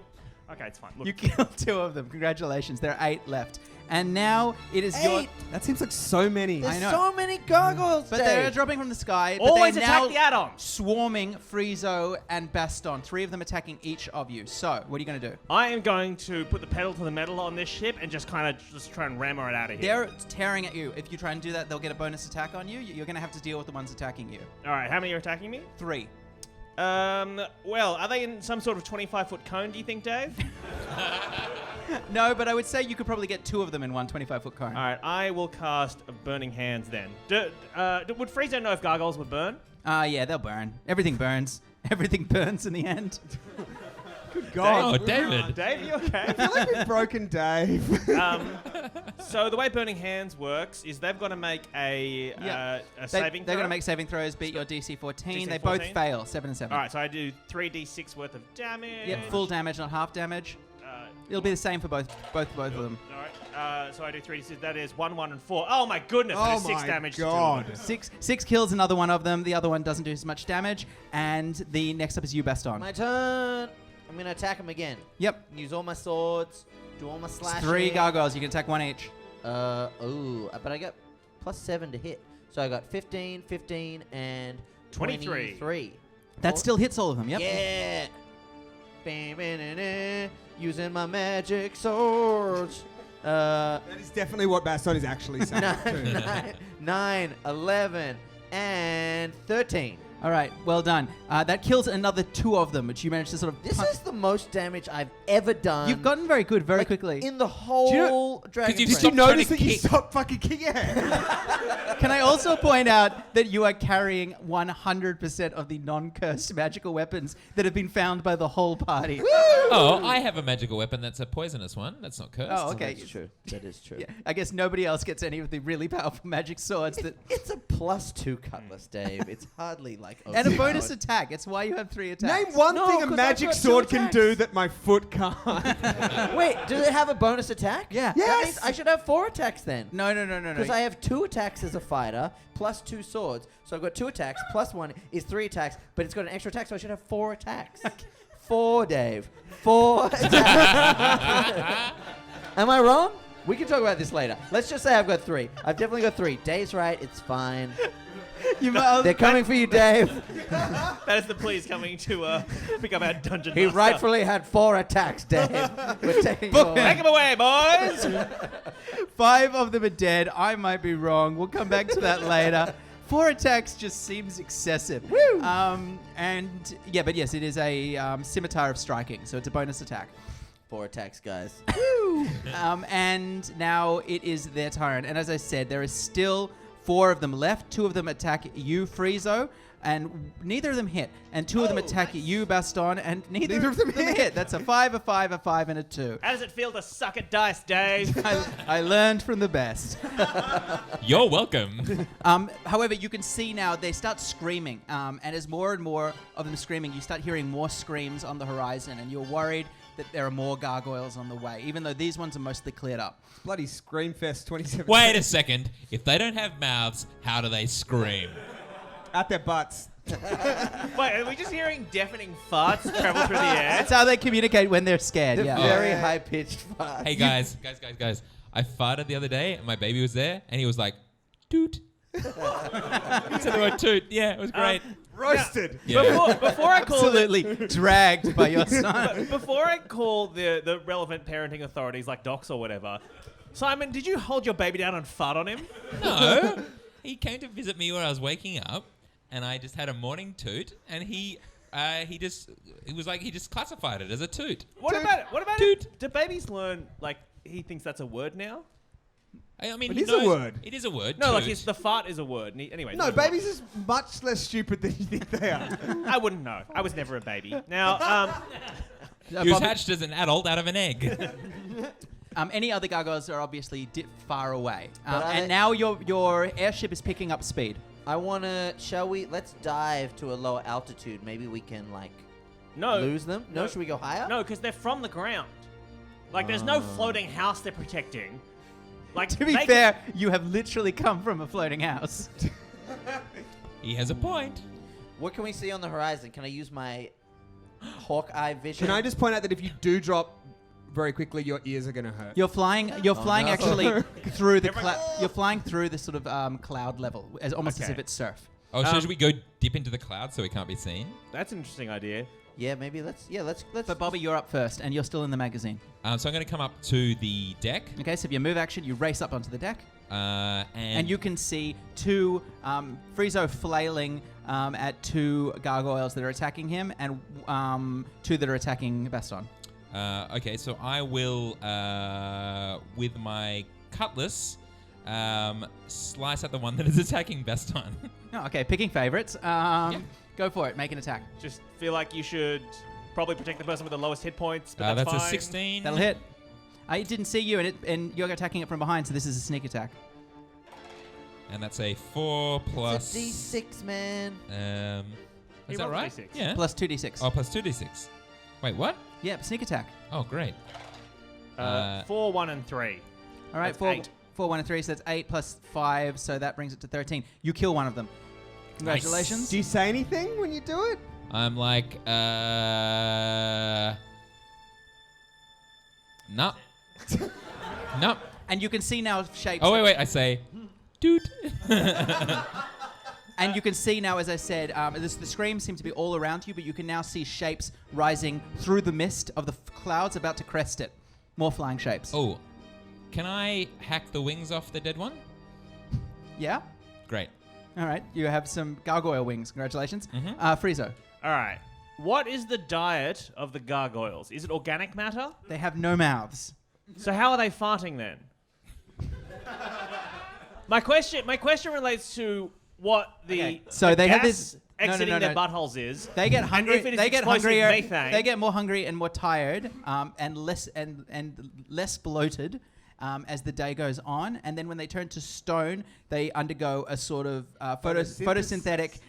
okay. It's fine. Look. You killed 2 of them. Congratulations. There are 8 left. And now it is your... 8. That seems like so many. There's I know. so many gargoyles. But Dave. they're dropping from the sky. But Always they're attack now the add-ons. swarming Friezo and Baston. 3 of them attacking each of you. So, what are you going to do? I am going to put the pedal to the metal on this ship and just kind of just try and ram it out of here. They're tearing at you. If you try and do that, they'll get a bonus attack on you. You're going to have to deal with the ones attacking you. All right, how many are attacking me? 3. Well, are they in some sort of 25-foot cone, do you think, Dave? No, but I would say you could probably get 2 of them in one 25-foot cone. All right, I will cast Burning Hands then. Would Friezo know if gargoyles would burn? Yeah, they'll burn. Everything burns. Everything burns in the end. Good God. Oh, David. Dave, you okay? I feel like we've broken Dave. So the way Burning Hands works is they've got to make a saving They're throw. going to make saving throws, beat your DC 14. DC They both 14? fail, 7 and 7. All right, so I do 3d6 worth of damage. Yep, full damage, not half damage. It'll be the same for both of them. All right, so I do 3d6. That is 1, 1, and 4. Oh my goodness! Oh that is 6 my damage. God. To 2 of them. 6 kills another one of them. The other one doesn't do as much damage. And the next up is you, Baston. My turn. I'm going to attack him again. Yep. Use all my swords. Do all my It's slashing. 3 gargoyles. You can attack 1 each. But I got +7 to hit. So I got 15, 15, and 23. That still hits all of them. Yep. Yeah. Using my magic swords. That is definitely what Baston is actually saying. too. 9, 11, and 13. All right. Well done. That kills another 2 of them, which you managed to sort of... This is the most damage I've ever done. You've gotten very good very like, quickly. in the whole Dragon you've Quest. stopped Did you notice trying that to you kick. stopped fucking kicking? Yeah. Can I also point out that you are carrying 100% of the non-cursed magical weapons that have been found by the whole party? Oh, I have a magical weapon that's a poisonous one. That's not cursed. Oh, okay. That's true. That is true. Yeah, I guess nobody else gets any of the really powerful magic swords that... It's a +2 cutlass, Dave. It's hardly like... And a bonus attack. It's why you have 3 attacks. Name one No, thing a 'cause I've magic got 2 sword can attacks. do that my foot can't. Wait, does it have a bonus attack? Yeah. That Yes. means I should have 4 attacks then. No. Because I have 2 attacks as a fighter, plus 2 swords. So I've got 2 attacks, plus 1 is 3 attacks, but it's got an extra attack, so I should have 4 attacks. 4, Dave. 4 attacks. Am I wrong? We can talk about this later. Let's just say I've got 3. I've definitely got 3. Dave's right, it's fine. They're coming for you, Dave. That is the police coming to pick up our dungeon He master. rightfully had 4 attacks, Dave. We're taking your Take him away, boys! 5 of them are dead. I might be wrong. We'll come back to that later. 4 attacks just seems excessive. Woo! But yes, it is a scimitar of striking, so it's a bonus attack. 4 attacks, guys. And now it is their turn. And as I said, there is still 4 of them left. 2 of them attack you, Friezo, and neither of them hit. And 2 of them attack you, Baston, and neither of them hit. That's a 5, a 5, a 5, and a 2. How does it feel to suck at dice, Dave? I learned from the best. You're welcome. However, you can see now they start screaming, and as more and more of them screaming, you start hearing more screams on the horizon, and you're worried that there are more gargoyles on the way, even though these ones are mostly cleared up. Bloody Screamfest 2017. Wait a second. If they don't have mouths, how do they scream? At their butts. Wait, are we just hearing deafening farts travel through the air? That's how they communicate when they're scared. The Yeah. very high-pitched fart. Hey guys. I farted the other day and my baby was there and he was like, toot. He said the word toot. Yeah, it was great. Roasted. Yeah. Before I call Absolutely dragged by your son. Before I call the relevant parenting authorities like docs or whatever, Simon, did you hold your baby down and fart on him? No. He came to visit me when I was waking up and I just had a morning toot and he just classified it as a toot. What about Toot. do babies learn, like, he thinks that's a word now? I mean, It he is a knows- word. It is a word. No, like, toot. the fart is a word. Anyway. No, babies is much less stupid than you think they are. I wouldn't know. I was never a baby. Now, He was hatched as an adult out of an egg. Any other gargoyles are obviously far away. But And now your airship is picking up speed. I wanna. Let's dive to a lower altitude. Maybe we can no. lose them. No, No. should we go higher? No, because they're from the ground. Like, there's no floating house they're protecting. Like, To be fair, you have literally come from a floating house. He has a point. What can we see on the horizon? Can I use my Hawkeye vision? Can I just point out that if you do drop very quickly, your ears are gonna hurt. You're flying no. actually through the you're flying through this sort of cloud level, almost as Okay. if it's surf. Oh, should we go dip into the clouds so we can't be seen? That's an interesting idea. Yeah, maybe let's. But Bobby, you're up first, and you're still in the magazine. So I'm going to come up to the deck. Okay, so if you move action, you race up onto the deck, And and you can see 2 Friezo flailing at 2 gargoyles that are attacking him, and 2 that are attacking Baston. Okay, so I will, with my cutlass, slice at the one that is attacking Baston. Oh, okay, picking favorites. Go for it. Make an attack. Just feel like you should probably protect the person with the lowest hit points, but that's That's fine. a 16. That'll hit. I didn't see you, and you're attacking it from behind, so this is a sneak attack. And that's a 4 plus... It's a D6, man. He Is that rolled right? D6. Yeah. Plus 2d6. Oh, plus 2d6. Wait, what? Yep, sneak attack. Oh, great. 4, 1, and 3. All right, That's 4, 8. 4, 1, and 3, so that's 8 plus 5, so that brings it to 13. You kill one of them. Congratulations. Do you say anything when you do it? I'm like, no. No. And you can see now shapes. Oh, wait, I say, dude. And you can see now, as I said, the screams seem to be all around you, but you can now see shapes rising through the mist of the clouds about to crest it. More flying shapes. Oh, can I hack the wings off the dead one? Yeah? Great. All right, you have some gargoyle wings. Congratulations. Mhm. Friezo. All right. What is the diet of the gargoyles? Is it organic matter? They have no mouths. So how are they farting then? My question relates to what the, Okay, so the they have gas this- no, no, exiting no, their no. buttholes is. They get And hungry. if it is They get explosive hungrier. methane- They get more hungry and more tired, and less bloated as the day goes on. And then when they turn to stone, they undergo a sort of photosynthetic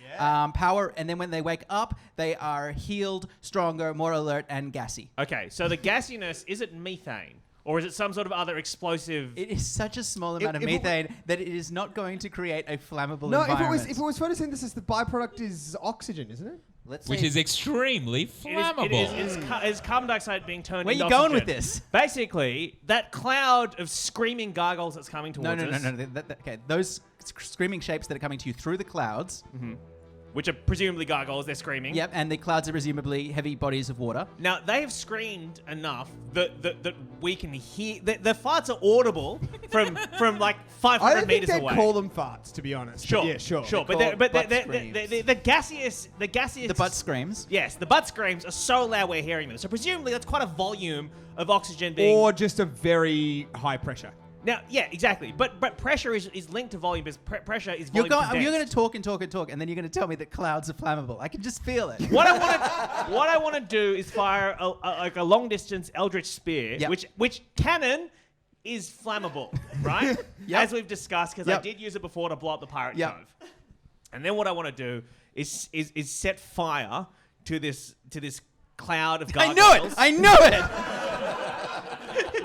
power. And then when they wake up, they are healed, stronger, more alert, and gassy. Okay, so the gassiness, is it methane? Or is it some sort of other explosive? It is such a small amount of if it methane that it is not going to create a flammable No, environment. if it was photosynthesis, the byproduct is oxygen, isn't it? Let's Which say is extremely flammable. It is carbon dioxide being turned Where are into you going with oxygen. this? Basically, that cloud of screaming gargoyles that's coming towards No. us, Okay, those screaming shapes that are coming to you through the clouds. which are presumably gargoyles, they're screaming. Yep, and the clouds are presumably heavy bodies of water. Now, they have screamed enough that we can hear... The farts are audible from like 500 I don't think meters they'd away. call them farts, to be honest. Sure, But yeah, sure. But They're the called butt gaseous... The butt screams. Yes, the butt screams are so loud we're hearing them. So presumably that's quite a volume of oxygen being... Or just a very high pressure. Now, yeah, exactly. But pressure is linked to volume because pressure is You're volume condensed. going to talk and talk and talk, and then you're going to tell me that clouds are flammable. I can just feel it. What I want to do is fire a long distance eldritch spear, Yep. which cannon is flammable, right? Yep. As we've discussed, because Yep. I did use it before to blow up the pirate Yep. cove. And then what I want to do is set fire to this cloud of I gargoyles. knew it! I knew it!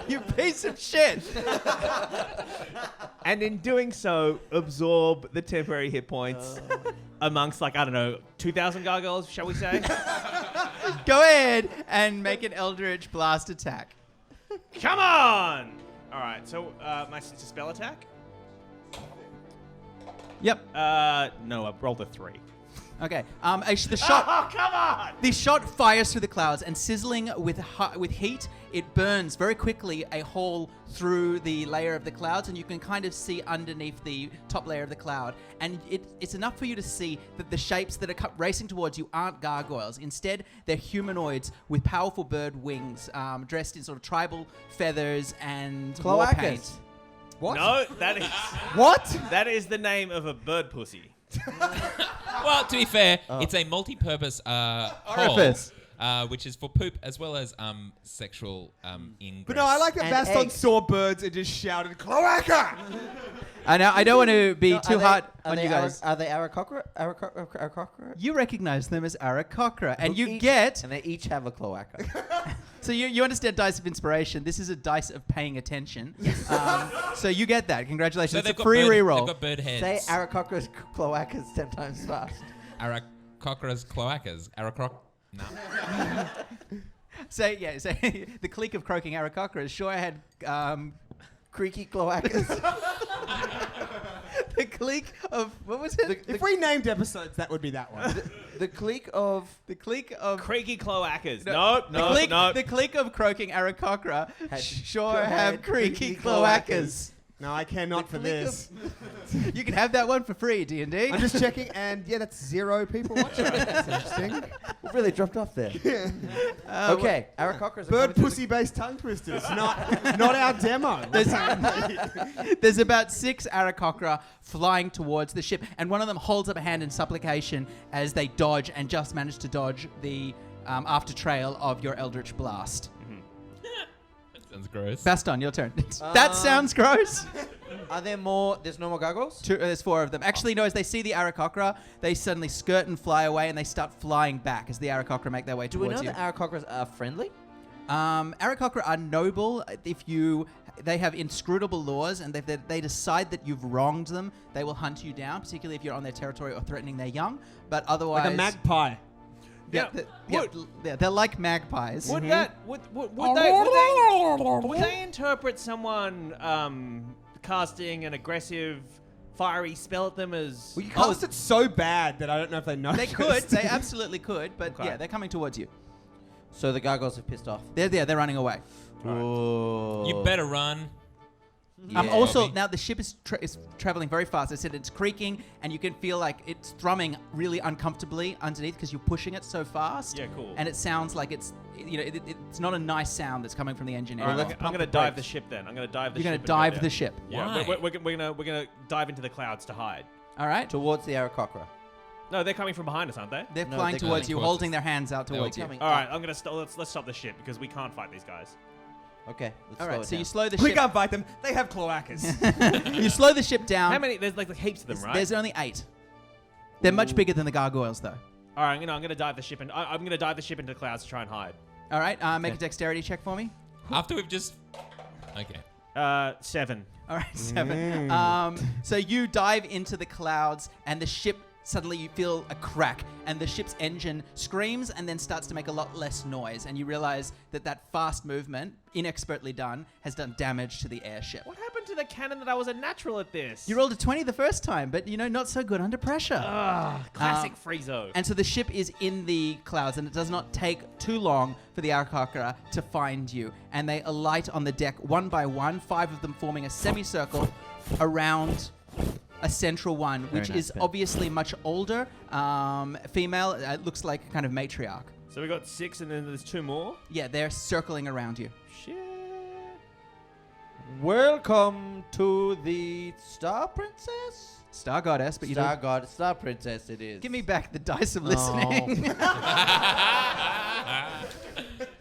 You piece of shit! And in doing so, absorb the temporary hit points amongst, 2,000 gargoyles, shall we say? Go ahead and make an Eldritch Blast attack. Come on! All right, so it's a spell attack? Yep. No, I rolled a 3. Okay. The shot. Oh, come on! The shot fires through the clouds, and sizzling with heat, it burns very quickly a hole through the layer of the clouds, and you can kind of see underneath the top layer of the cloud. And it's enough for you to see that the shapes that are racing towards you aren't gargoyles. Instead, they're humanoids with powerful bird wings, dressed in sort of tribal feathers and war Cloacas. paint. What? No, that is What? that is the name of a bird pussy. Well, to be fair, it's a multi-purpose Orifice. hole, which is for poop as well as sexual ingress. But no, I like that And Baston eggs. saw birds and just shouted, Cloaca! I don't want to be No, too hard on you guys. Are they Arakocra? Arakocra? You recognize them as Arakocra, and you Each- get. And they each have a cloaca. So you understand dice of inspiration. This is a dice of paying attention. So you get that. Congratulations. So It's they've a got free bird, reroll. They've got bird heads. Say Arakocra's cloacas 10 times fast. Arakocra's cloacas. Arakroc. No. Say the clique of croaking Arakocras sure had Creaky cloacas. the clique of what was it? If we named episodes, that would be that one. The clique of... The clique of Creaky cloacas. No, No, the clique, no. The clique of croaking Arakocra Had- sure had have creaky cloacas. No, I cannot for clique this. You can have that one for free, D&D. I'm just checking, and yeah, that's 0 people watching. That's interesting. We've really dropped off there. Okay, Arakocra's... Bird pussy-based tongue twisters, not our demo. There's about 6 Arakocra flying towards the ship, and one of them holds up a hand in supplication as they dodge and just manage to dodge the after trail of your Eldritch Blast. That sounds gross. Baston, your turn. That sounds gross. Are there more... There's no more gargoyles? There's 4 of them. Actually, no, as they see the Arakocra, they suddenly skirt and fly away, and they start flying back as the Arakocra make their way Do we towards know you. that Arakocras are friendly? Arakocra are noble. They have inscrutable laws, and if they decide that you've wronged them, they will hunt you down, particularly if you're on their territory or threatening their young. But otherwise, Like a magpie. Yeah, they're like magpies. Would they interpret someone casting an aggressive, fiery spell at them as? Well, you cast it so bad that I don't know if they know. They could. They absolutely could. But Okay. yeah, they're coming towards you. So the gargoyles have pissed off. They're running away. You better run. Also, Bobby. now the ship is traveling very fast. I said it's creaking, and you can feel like it's thrumming really uncomfortably underneath because you're pushing it so fast. Yeah, cool. And it sounds like it's not a nice sound that's coming from the engine. All right, anymore. I'm gonna dive the ship then. I'm gonna dive the You're ship. going to and go dive down. the ship. Yeah, Why? we're gonna dive into the clouds to hide. All right. Towards the Arakocra. No, they're coming from behind us, aren't they? They're No, flying they're towards coming you, towards holding us. their hands out They're towards you. coming All up. right, I'm gonna let's stop the ship because we can't fight these guys. Okay, let's All slow right. it So down. you slow the We ship. can't fight them. They have cloacas. You slow the ship down. How many? There's like heaps of them, right? There's only 8. They're much bigger than the gargoyles, though. All right, I'm gonna dive the ship and I'm gonna dive the ship into the clouds to try and hide. All right. Make a dexterity check for me. After we've just. Okay. 7. All right, 7. So you dive into the clouds, and the ship suddenly you feel a crack, and the ship's engine screams and then starts to make a lot less noise, and you realize that fast movement, inexpertly done, has done damage to the airship. What happened to the cannon that I was a natural at this? You rolled a 20 the first time, but not so good under pressure. Classic Friezo. And so the ship is in the clouds, and it does not take too long for the Arakocra to find you. And they alight on the deck one by one, 5 of them forming a semicircle around a central one, which nice, is Ben. obviously much older, female. It looks like a kind of matriarch. So we got 6 and then there's 2 more. Yeah, they're circling around you. Shit. Welcome to the Star Princess? Star Goddess, but you don't... Star Princess it is. Give me back the dice of listening.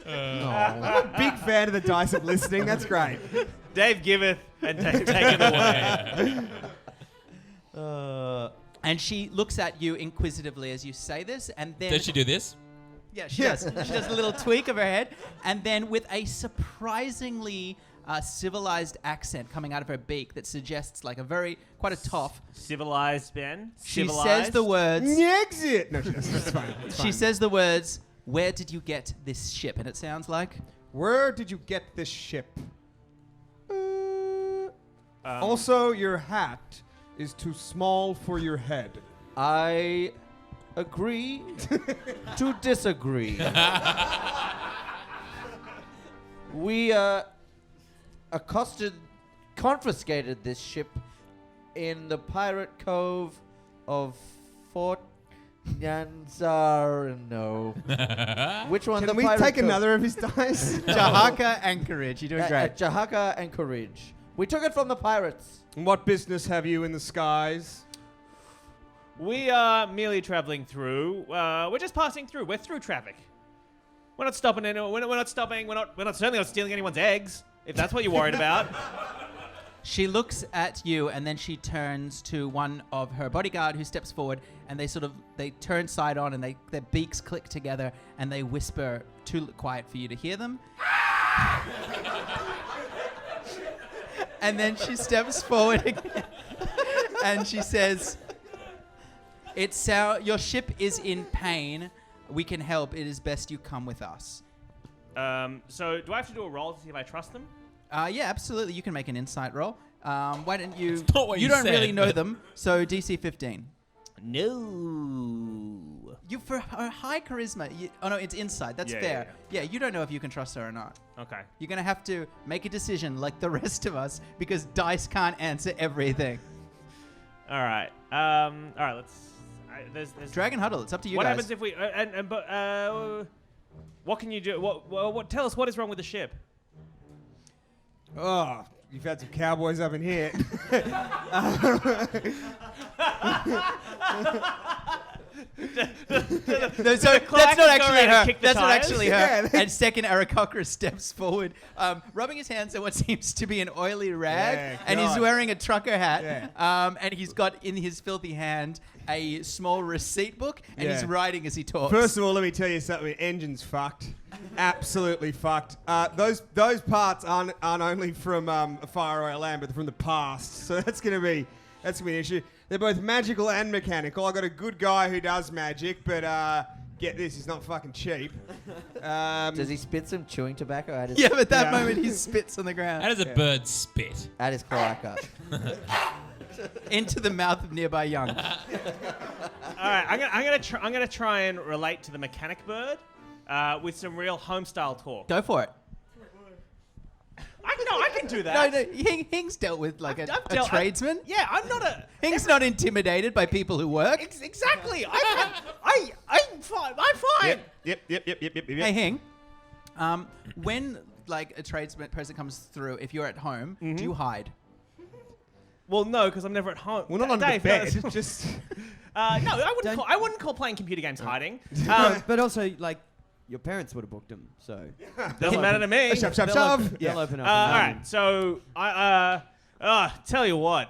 I'm a big fan of the dice of listening. That's great. Dave giveth and taketh away. And she looks at you inquisitively as you say this, and then... Does she do this? Yeah, she does. She does a little tweak of her head, and then with a surprisingly civilized accent coming out of her beak that suggests like quite a tough. Civilized, Ben. She says the words. Exit. No, she doesn't. It's fine. It's She fine. says the words. Where did you get this ship? And it sounds like. Where did you get this ship? Also, your hat is too small for your head. I agree to disagree. We confiscated this ship in the pirate cove of Fort Nyanzarano. Which one? Can the we pirate take cove? another of his dice? Jahaka Anchorage. You're doing great. At Jahaka Anchorage. We took it from the pirates. And what business have you in the skies? We are merely traveling through. We're just passing through. We're through traffic. We're not stopping anyone. We're not stopping. We're not certainly not stealing anyone's eggs. If that's what you're worried about. She looks at you and then she turns to one of her bodyguard who steps forward and they turn side on and their beaks click together and they whisper too quiet for you to hear them. And then she steps forward again and she says, your ship is in pain. We can help. It is best you come with us. So do I have to do a roll to see if I trust them? Yeah, absolutely. You can make an insight roll. Why don't you? It's not what you don't said, really know but- them, so DC 15. No. You for her high charisma. No, it's insight. That's Yeah, fair. Yeah, you don't know if you can trust her or not. Okay. You're gonna have to make a decision like the rest of us because dice can't answer everything. All right. All right. Let's. There's Dragon Huddle. It's up to you what guys. happens if we? What can you do? What? Tell us what is wrong with the ship. Oh, you've had some cowboys up in here. No, so that's not actually around and her. kick the That's not tires? actually her. Yeah. And second, Arakocra steps forward, rubbing his hands on what seems to be an oily rag, Yeah, and he's God. wearing a trucker hat. Yeah. And he's got in his filthy hand a small receipt book, and he's Yeah. writing as he talks. First of all, let me tell you something. Engine's fucked. Absolutely fucked. Those parts aren't only from a faraway land, but they're from the past. So that's gonna be an issue. They're both magical and mechanical. I got a good guy who does magic, but get this, he's not fucking cheap. Does he spit some chewing tobacco at his, yeah, but that Yeah. moment he spits on the ground How does a bird spit? at his cloaca? into the mouth of nearby young. All right. I'm gonna try and relate to the mechanic bird with some real home-style talk. Go for it. I can do that. No, Hing's dealt with like I've a dealt- tradesman. Yeah, I'm not a. Hing's not intimidated by people who work. Exactly. I'm fine. I'm fine. Yep. Hey, Hing. When like a tradesman person comes through, if you're at home, do you hide? Well, no, because I'm never at home. Well, not on the Dave, bed. no, Just I wouldn't call playing computer games hiding. But also, like, your parents would have booked them, so Doesn't matter to me. shove. they'll Yeah. open up. All right, so tell you what,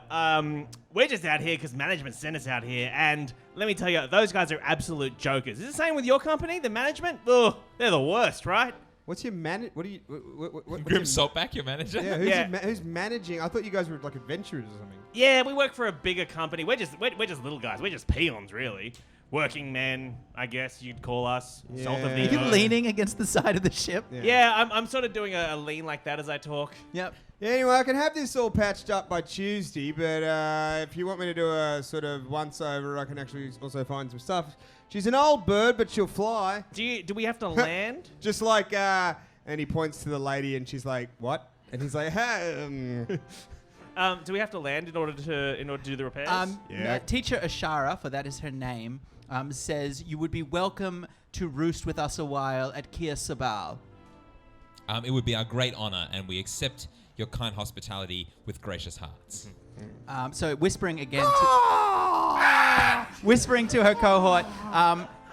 we're just out here because management sent us out here, and let me tell you, those guys are absolute jokers. Is it the same with your company, the management? Ugh, they're the worst, right? what's your What do you? What's Grim your Saltback, your manager? Yeah, Yeah. who's managing? I thought you guys were like adventurers or something. Yeah, we work for a bigger company. We're just little guys. We're just peons, really. Working men, I guess you'd call us. Salt of the Yeah. Are you earth. leaning against the side of the ship? Yeah, I'm sort of doing a lean like that as I talk. Yep. Yeah, anyway, I can have this all patched up by Tuesday, but if you want me to do a sort of once over, I can actually also find some stuff. She's an old bird, but she'll fly. Do we have to land? Just like, and he points to the lady, and she's like, "What?" And he's like, Do we have to land in order to do the repairs? Yeah. Teacher Ashara, for that is her name, says you would be welcome to roost with us a while at Kearsebow. It would be our great honor, and we accept your kind hospitality with gracious hearts. So whispering again, whispering to her cohort,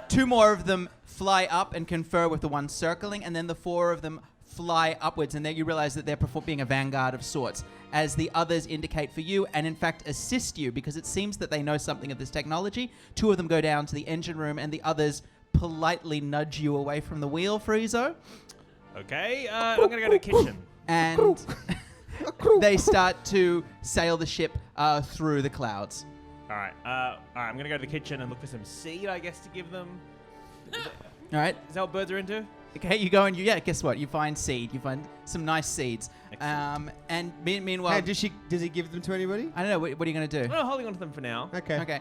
2 more of them fly up and confer with the one circling, and then the 4 of them fly upwards, and then you realize that they're being a vanguard of sorts, as the others indicate for you and in fact assist you, because it seems that they know something of this technology. 2 of them go down to the engine room, and the others politely nudge you away from the wheel, Friezo. Okay, I'm gonna go to the kitchen. And they start to sail the ship through the clouds. All right, I'm gonna go to the kitchen and look for some seed, I guess, to give them. All right. Is that what birds are into? Okay, you go and guess what? You find seed. You find some nice seeds. And meanwhile, Hey, does he give them to anybody? I don't know. What are you going to do? I'm holding on to them for now. Okay. Okay.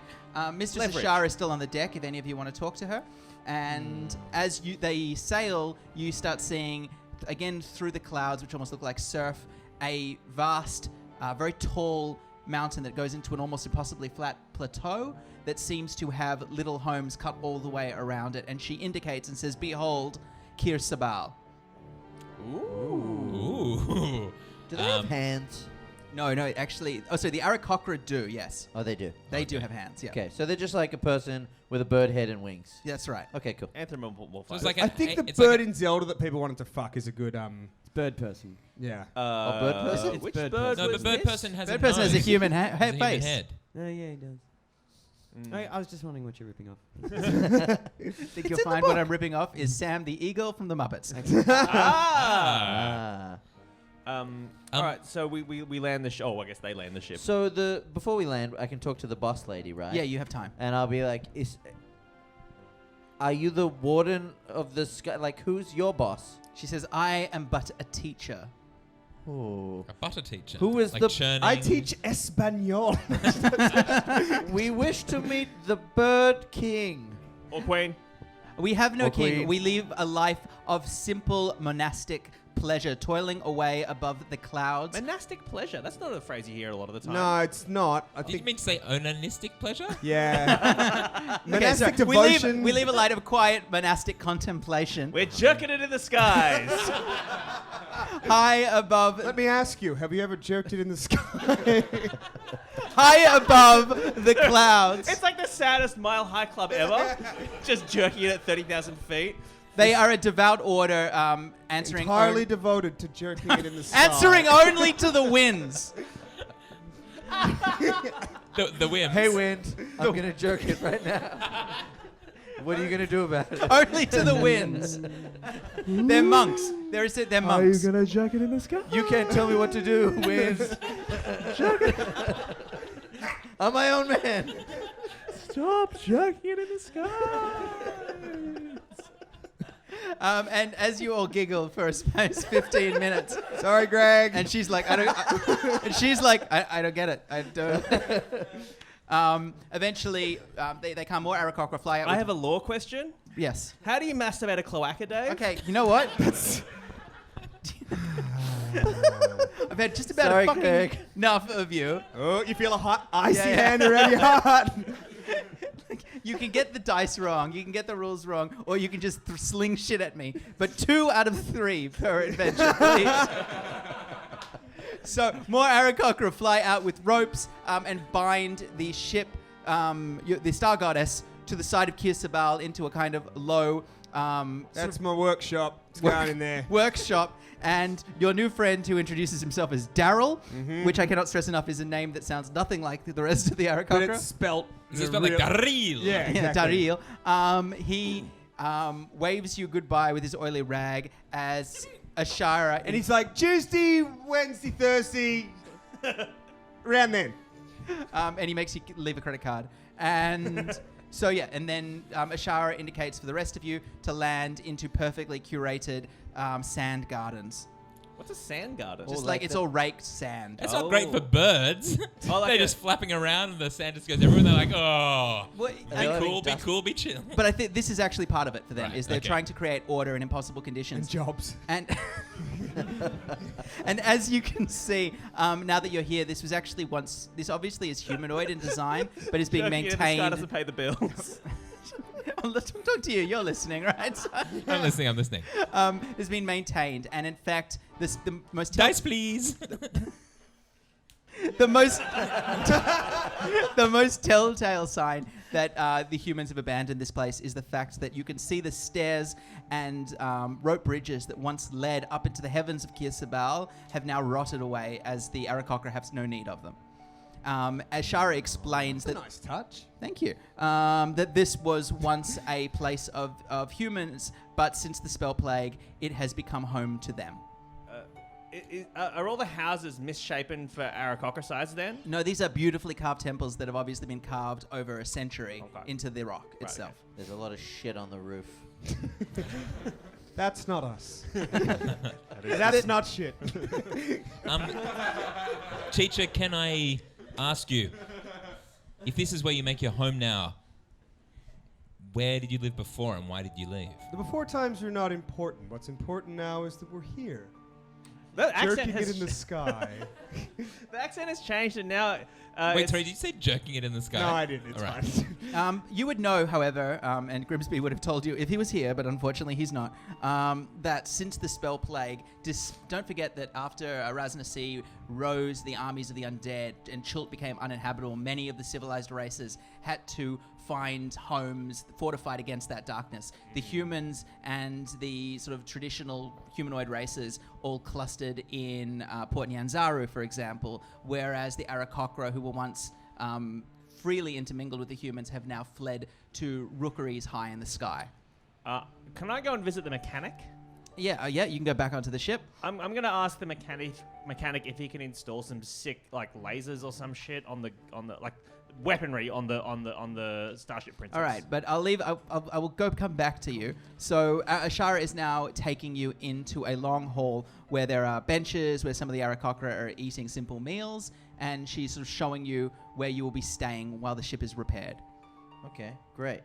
Mistress Leverage. Ashara is still on the deck. If any of you want to talk to her, and as they sail, you start seeing again through the clouds, which almost look like surf, a vast, very tall mountain that goes into an almost impossibly flat plateau that seems to have little homes cut all the way around it. And she indicates and says, "Behold, Kearsebow." Ooh. Do they have hands? No, actually. Oh, so the Arakocra do, yes. Oh, they do. They do have hands, yeah. Okay, so they're just like a person with a bird head and wings. That's right. Okay, cool. Anthropomorphic. So it's like I think the it's bird like in Zelda that people wanted to fuck is a good Bird person. yeah. bird person? Which Bird bird no, the was bird this? person has Bird a person has a nose. human Has a human face. head. Oh, yeah, he does. I was just wondering what you're ripping off. I think you'll find what I'm ripping off is Sam the Eagle from the Muppets. Ah. All right, so we land the ship. Oh, I guess they land the ship. So before we land, I can talk to the boss lady, right? Yeah, you have time. And I'll be like, are you the warden of the sky? Like, who's your boss? She says, "I am but a teacher." Ooh. A butter teacher. Who is like the- churning. I teach Espanol. We wish to meet the Bird King. Or queen. We have no Or king. queen. We live a life of simple monastic pleasure, toiling away above the clouds. Monastic pleasure. That's not a phrase you hear a lot of the time. No, it's not. I Did you think. mean to say onanistic pleasure? Yeah. Monastic so devotion. we live a life of quiet monastic contemplation, We're jerking it in the skies. high above, Let me ask you: have you ever jerked it in the sky? high above the clouds. It's like the saddest Mile High Club ever. Just jerking it at 30,000 feet. They are a devout order, answering Entirely on- devoted to jerking it in the sky. answering only to the winds. The whims. Hey, wind, I'm gonna jerk it right now. What are you gonna do about it? Only to the winds. They're monks. They're monks. gonna jerk it in the sky? You can't tell me what to do, wind. I'm my own man. Stop jerking it in the sky. And as you all giggle for a space 15 minutes, Sorry, Greg. and she's like, I don't get it. I don't. Eventually, they come. More Arakocra fly out. I have a law question. yes. How do you masturbate a cloaca, Dave? Okay. You know what? I've had just about Sorry, a fucking Greg. enough of you. Oh, you feel a hot, icy Yeah, yeah. hand around your heart. You can get the dice wrong, you can get the rules wrong, or you can just sling shit at me. But 2 out of 3 per adventure, please. So more Arakocra fly out with ropes and bind the ship, the Star Goddess, to the side of Kearsebow into a kind of low That's my workshop. It's going in there. workshop. And your new friend, who introduces himself as Daryl, which I cannot stress enough is a name that sounds nothing like the rest of the But Arakocra. it's spelt. Is it spelled like Daril? Yeah, Yeah, exactly. Daryl. He waves you goodbye with his oily rag as Ashara. And he's like, Tuesday, Wednesday, Thursday, around then. and he makes you leave a credit card. And so, yeah, and then Ashara indicates for the rest of you to land into perfectly curated sand gardens. What's a sand garden? Just like like it's the- all raked sand. That's not great for birds. Oh, like They're a- just flapping around and the sand just goes everywhere. They're like, oh, Well, be they're cool, having be dust- cool, be chill. but I think this is actually part of it for them, Right, is they're okay. trying to create order in impossible And conditions. jobs. And and as you can see, now that you're here, this was actually once. This obviously is humanoid in design, but is being Jerking it in the sky maintained. doesn't pay the bills. Let's talk to you. You're listening, right? So, I'm listening. has been maintained, and in fact, the most Dice, please. the most the most telltale sign that the humans have abandoned this place is the fact that you can see the stairs and rope bridges that once led up into the heavens of Kearsebow have now rotted away as the Arakocra has no need of them. As Shara explains that... Nice touch. Thank you. That this was once a place of humans, but since the spell plague, it has become home to them. Are all the houses misshapen for Arakocra size then? No, these are beautifully carved temples that have obviously been carved over a century into the rock itself. There's a lot of shit on the roof. That's not us. That's not shit. Teacher, can I ask you, if this is where you make your home now, where did you live before and why did you leave? The before times are not important. What's important now is that we're here. The accent Jerking has it in the sky. the accent has changed, and now. Wait, sorry, did you say jerking it in the sky? No, I didn't. It's All right. fine. You would know, however, and Grimsby would have told you if he was here, but unfortunately he's not, that since the spell plague, don't forget that after Raznasi rose the armies of the undead and Chult became uninhabitable, many of the civilized races had to find homes fortified against that darkness. The humans and the sort of traditional humanoid races all clustered in Port Nyanzaru, for example, whereas the Arakocra, who were once freely intermingled with the humans, have now fled to rookeries high in the sky. Can I go and visit the mechanic? Yeah, you can go back onto the ship. I'm gonna ask the mechanic if he can install some sick like lasers or some shit on the like weaponry on the Starship Princess. All right, but I'll leave. I will come back to you. So Ashara is now taking you into a long hall where there are benches where some of the Arakocra are eating simple meals, and she's sort of showing you where you will be staying while the ship is repaired. Okay, great.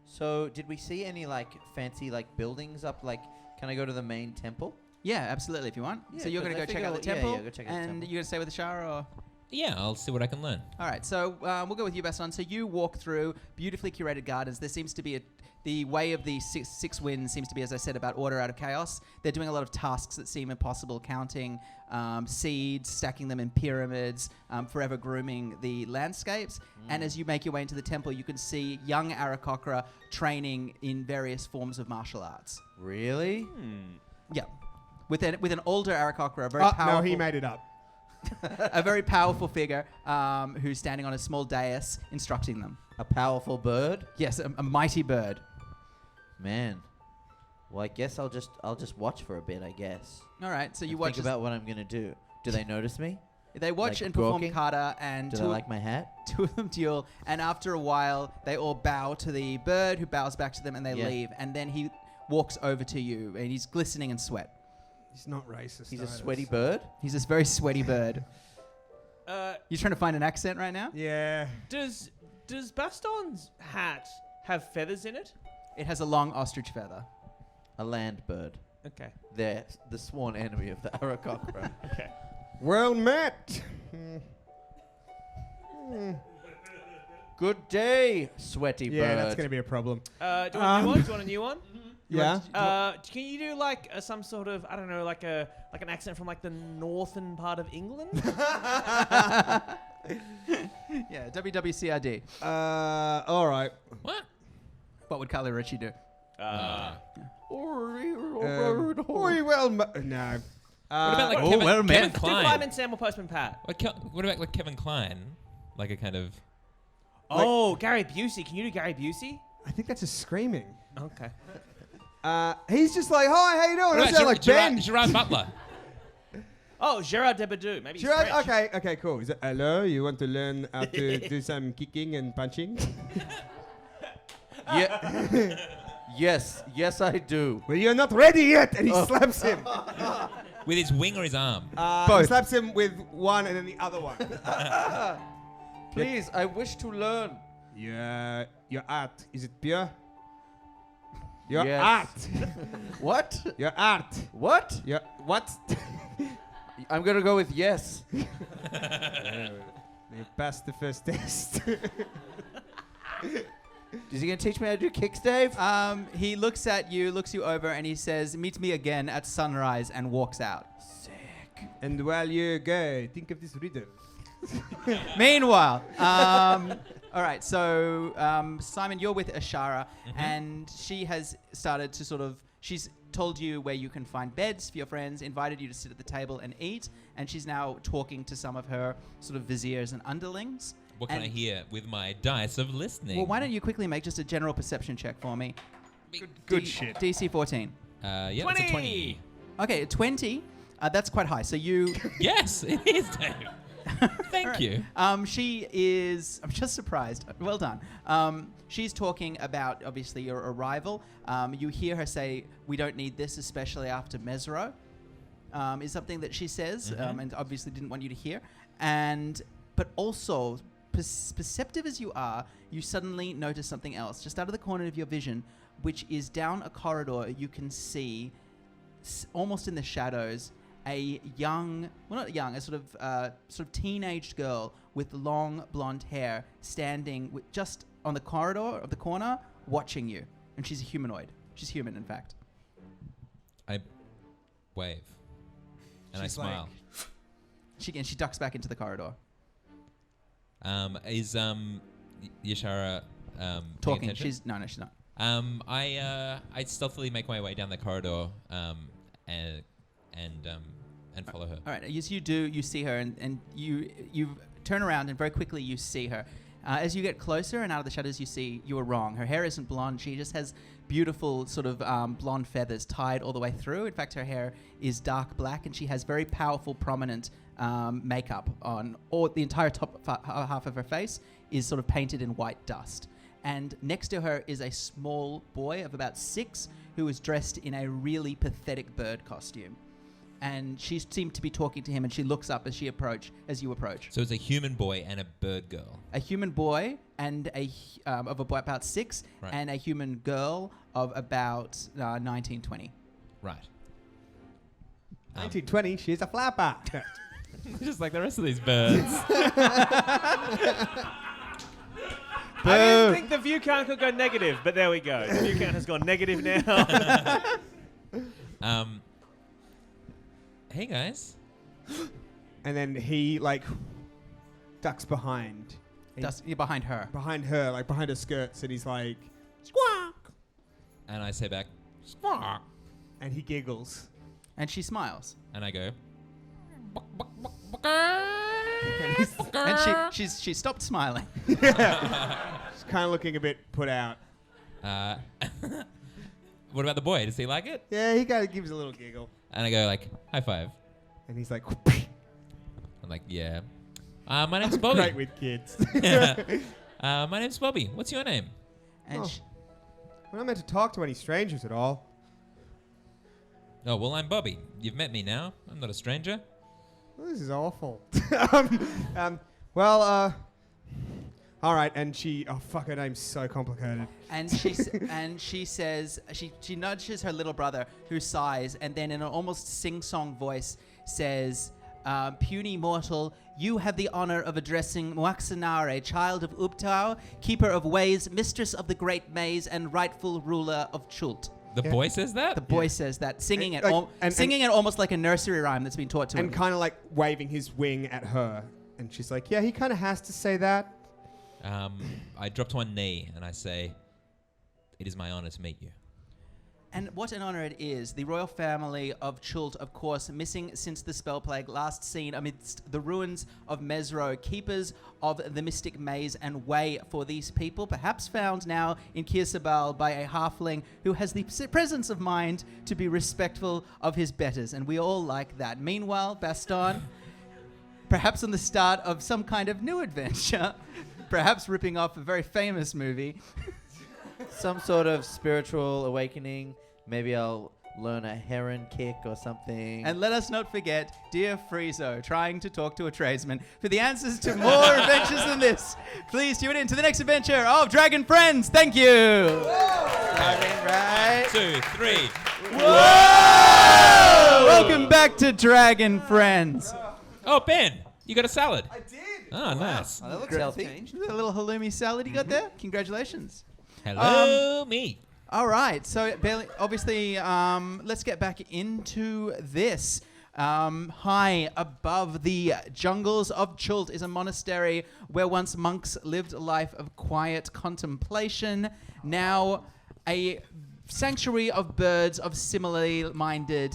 So did we see any like fancy like buildings up? Like, can I go to the main temple? Yeah, absolutely. If you want. Yeah, So you're 'cause gonna I go check figure out the I'll- yeah, temple, yeah, go check out the and temple. you're gonna stay with Ashara, or? Yeah, I'll see what I can learn. All right, so we'll go with you, Baston. So you walk through beautifully curated gardens. There seems to be the way of the six winds seems to be, as I said, about order out of chaos. They're doing a lot of tasks that seem impossible, counting seeds, stacking them in pyramids, forever grooming the landscapes. And as you make your way into the temple, you can see young Arakocra training in various forms of martial arts. Really? Yeah. With an older Arakocra, a very powerful... No, he made it up. a very powerful figure who's standing on a small dais instructing them. A powerful bird? Yes, a mighty bird. Man. Well, I guess I'll just watch for a bit, I guess. All right, so you And watch. think about what I'm gonna do. Do they notice me? They watch like and perform gawking? kata, and Do they like my hat? two of them duel. And after a while, they all bow to the bird, who bows back to them, and they Yeah. leave. And then he walks over to you, and he's glistening in sweat. He's not racist. He's a either, sweaty so- bird? He's this very sweaty bird. You trying to find an accent right now? Yeah. Does Baston's hat have feathers in it? It has a long ostrich feather. A land bird. Okay. They're the sworn enemy of the Arakocra. Okay. Well met. Good day, sweaty Yeah, bird. that's gonna be a problem. Do you want a new one? Do you want a new one? Yeah. Can you do like some sort of, I don't know, like an accent from like the northern part of England? Yeah, WWCRD. All right. What? What would Carly Ritchie do? Oi, well, no. What about like oh, Kevin, well, man. Kevin Do Klein? Fireman Sam or Postman Pat? What about like Kevin Klein? Like a kind of... Oh, Gary Busey. Can you do Gary Busey? I think that's just screaming. Okay. He's just like, hi, how you doing? What I about sound like Ben. Gerard Butler? Oh, Gerard Depardieu. Maybe he's Gerard, French. okay, cool. Is it, hello, you want to learn how to do some kicking and punching? Yeah. yes, I do. Well, you're not ready yet, and he slaps him. With his wing or his arm? He Both. slaps him with one and then the other one. Please, I wish to learn. Your art, is it pure? Your Yes. art. What? Your art. What? Your what? I'm gonna go with yes. You passed the first test. Is he gonna teach me how to do kicks, Dave? He looks at you, looks you over, and he says, "Meet me again at sunrise," and walks out. And while you go, think of this riddle. Meanwhile, all right. So Simon, you're with Ashara, and she has started to she's told you where you can find beds for your friends, invited you to sit at the table and eat, and she's now talking to some of her sort of viziers and underlings. What can I hear with my dice of listening? Well, why don't you quickly make just a general perception check for me? Good shit. DC 14. Yeah, it's a 20. Okay, 20. That's quite high. So you. Yes, it is, Dave. Thank you. She is. I'm just surprised. Well done. She's talking about obviously your arrival. You hear her say, "We don't need this, especially after Mesro." Is something that she says, and obviously didn't want you to hear. But also, perceptive as you are, you suddenly notice something else just out of the corner of your vision, which is down a corridor. You can see, almost in the shadows, a young, well, not young, a sort of teenage girl with long blonde hair standing just on the corridor of the corner, watching you. And she's a humanoid. She's human, in fact. I wave. And I smile. She ducks back into the corridor. Is Yashara Talking. attention? She's not. I stealthily make my way down the corridor and follow her. All right. As you do, you see her, and you turn around, and very quickly you see her. As you get closer and out of the shadows, you see you were wrong. Her hair isn't blonde. She just has beautiful sort of blonde feathers tied all the way through. In fact, her hair is dark black, and she has very powerful, prominent makeup on, or the entire top half of her face is sort of painted in white dust. And next to her is a small boy of about 6 who is dressed in a really pathetic bird costume. And she seemed to be talking to him, and she looks up as you approach. So it's a human boy and a bird girl. A human boy and of about 6, right. And a human girl of about 19, 20. Right. 1920, she's a flapper. Just like the rest of these birds. I didn't think the view count could go negative, but there we go. The view count has gone negative now. Hey guys. And then he ducks behind. You're behind her. Behind her, behind her skirts, and he's like, squawk. And I say back, squawk. And he giggles. And she smiles. And I go, and she stopped smiling. She's kind of looking a bit put out. What about the boy? Does he like it? Yeah, he kind of gives a little giggle. And I go like, high five. And he's like, I'm like, yeah. My name's Bobby. Great with kids. My name's Bobby. What's your name? And We're not meant to talk to any strangers at all. Oh, well, I'm Bobby. You've met me now. I'm not a stranger. Well, this is awful. All right, and her name's so complicated. And she says, she nudges her little brother, who sighs, and then in an almost sing-song voice says, "Puny mortal, you have the honor of addressing Muaxanare, child of Ubtao, keeper of ways, mistress of the great maze, and rightful ruler of Chult." The boy says that? The boy says that, singing it almost like a nursery rhyme that's been taught to him. And kind of waving his wing at her. And she's like, yeah, he kind of has to say that. I drop to one knee and I say, "It is my honor to meet you." And what an honor it is. The royal family of Chult, of course, missing since the spell plague, last seen amidst the ruins of Mesro, keepers of the mystic maze and way for these people, perhaps found now in Kearsebow by a halfling who has the presence of mind to be respectful of his betters. And we all like that. Meanwhile, Baston, perhaps on the start of some kind of new adventure, perhaps ripping off a very famous movie. Some sort of spiritual awakening. Maybe I'll learn a heron kick or something. And let us not forget dear Friezo trying to talk to a tradesman. For the answers to more adventures than this, please tune in to the next adventure of Dragon Friends. Thank you. Right. 2, 3. Whoa! Welcome back to Dragon Friends. Oh, Ben, you got a salad. I did. Oh, nice. Oh, that looks Great. healthy. A little halloumi salad you got there. Congratulations. Hello, me. All right, so Bailey, obviously, let's get back into this. High above the jungles of Chult is a monastery where once monks lived a life of quiet contemplation. Now, a sanctuary of birds of similarly minded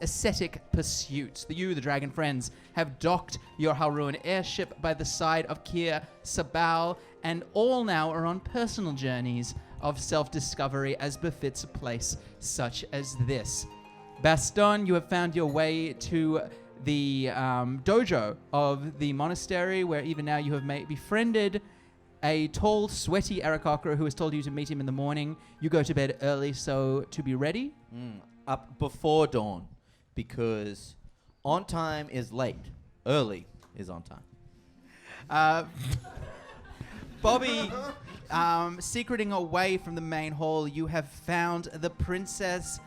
ascetic pursuits. You, the dragon friends, have docked your Halruan airship by the side of Kearsebow, and all now are on personal journeys of self-discovery as befits a place such as this. Baston, you have found your way to the dojo of the monastery, where even now you have befriended a tall, sweaty Arakocra who has told you to meet him in the morning. You go to bed early, so to be ready. Up before dawn, because on time is late. Early is on time. Bobby, secreting away from the main hall, you have found the Princess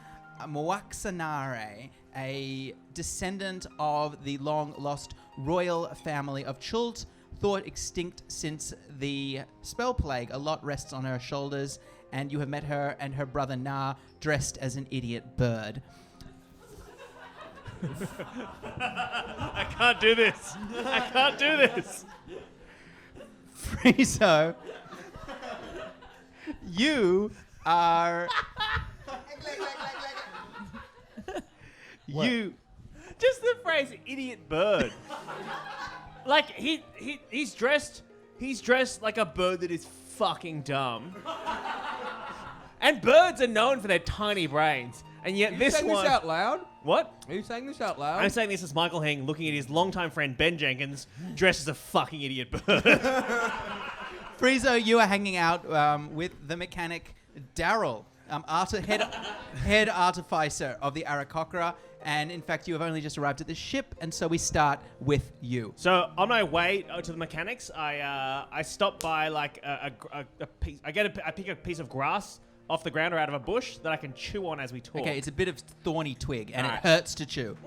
Moaxanare, a descendant of the long-lost royal family of Chult, thought extinct since the spell plague. A lot rests on her shoulders, and you have met her and her brother Na, dressed as an idiot bird. I can't do this. I can't do this. Friezo, you are... you... Just the phrase "idiot bird." Like he's dressed like a bird that is fucking dumb. And birds are known for their tiny brains, and yet this one. this out loud? What? Are you saying this out loud? I'm saying this as Michael Hing looking at his longtime friend Ben Jenkins, dressed as a fucking idiot bird. Friezo, you are hanging out with the mechanic Daryl, head artificer of the Arakocra, and in fact, you have only just arrived at the ship, and so we start with you. So on my way to the mechanics, I stop by like a piece. I pick a piece of grass off the ground or out of a bush that I can chew on as we talk. Okay, it's a bit of thorny twig, and Alright. it hurts to chew.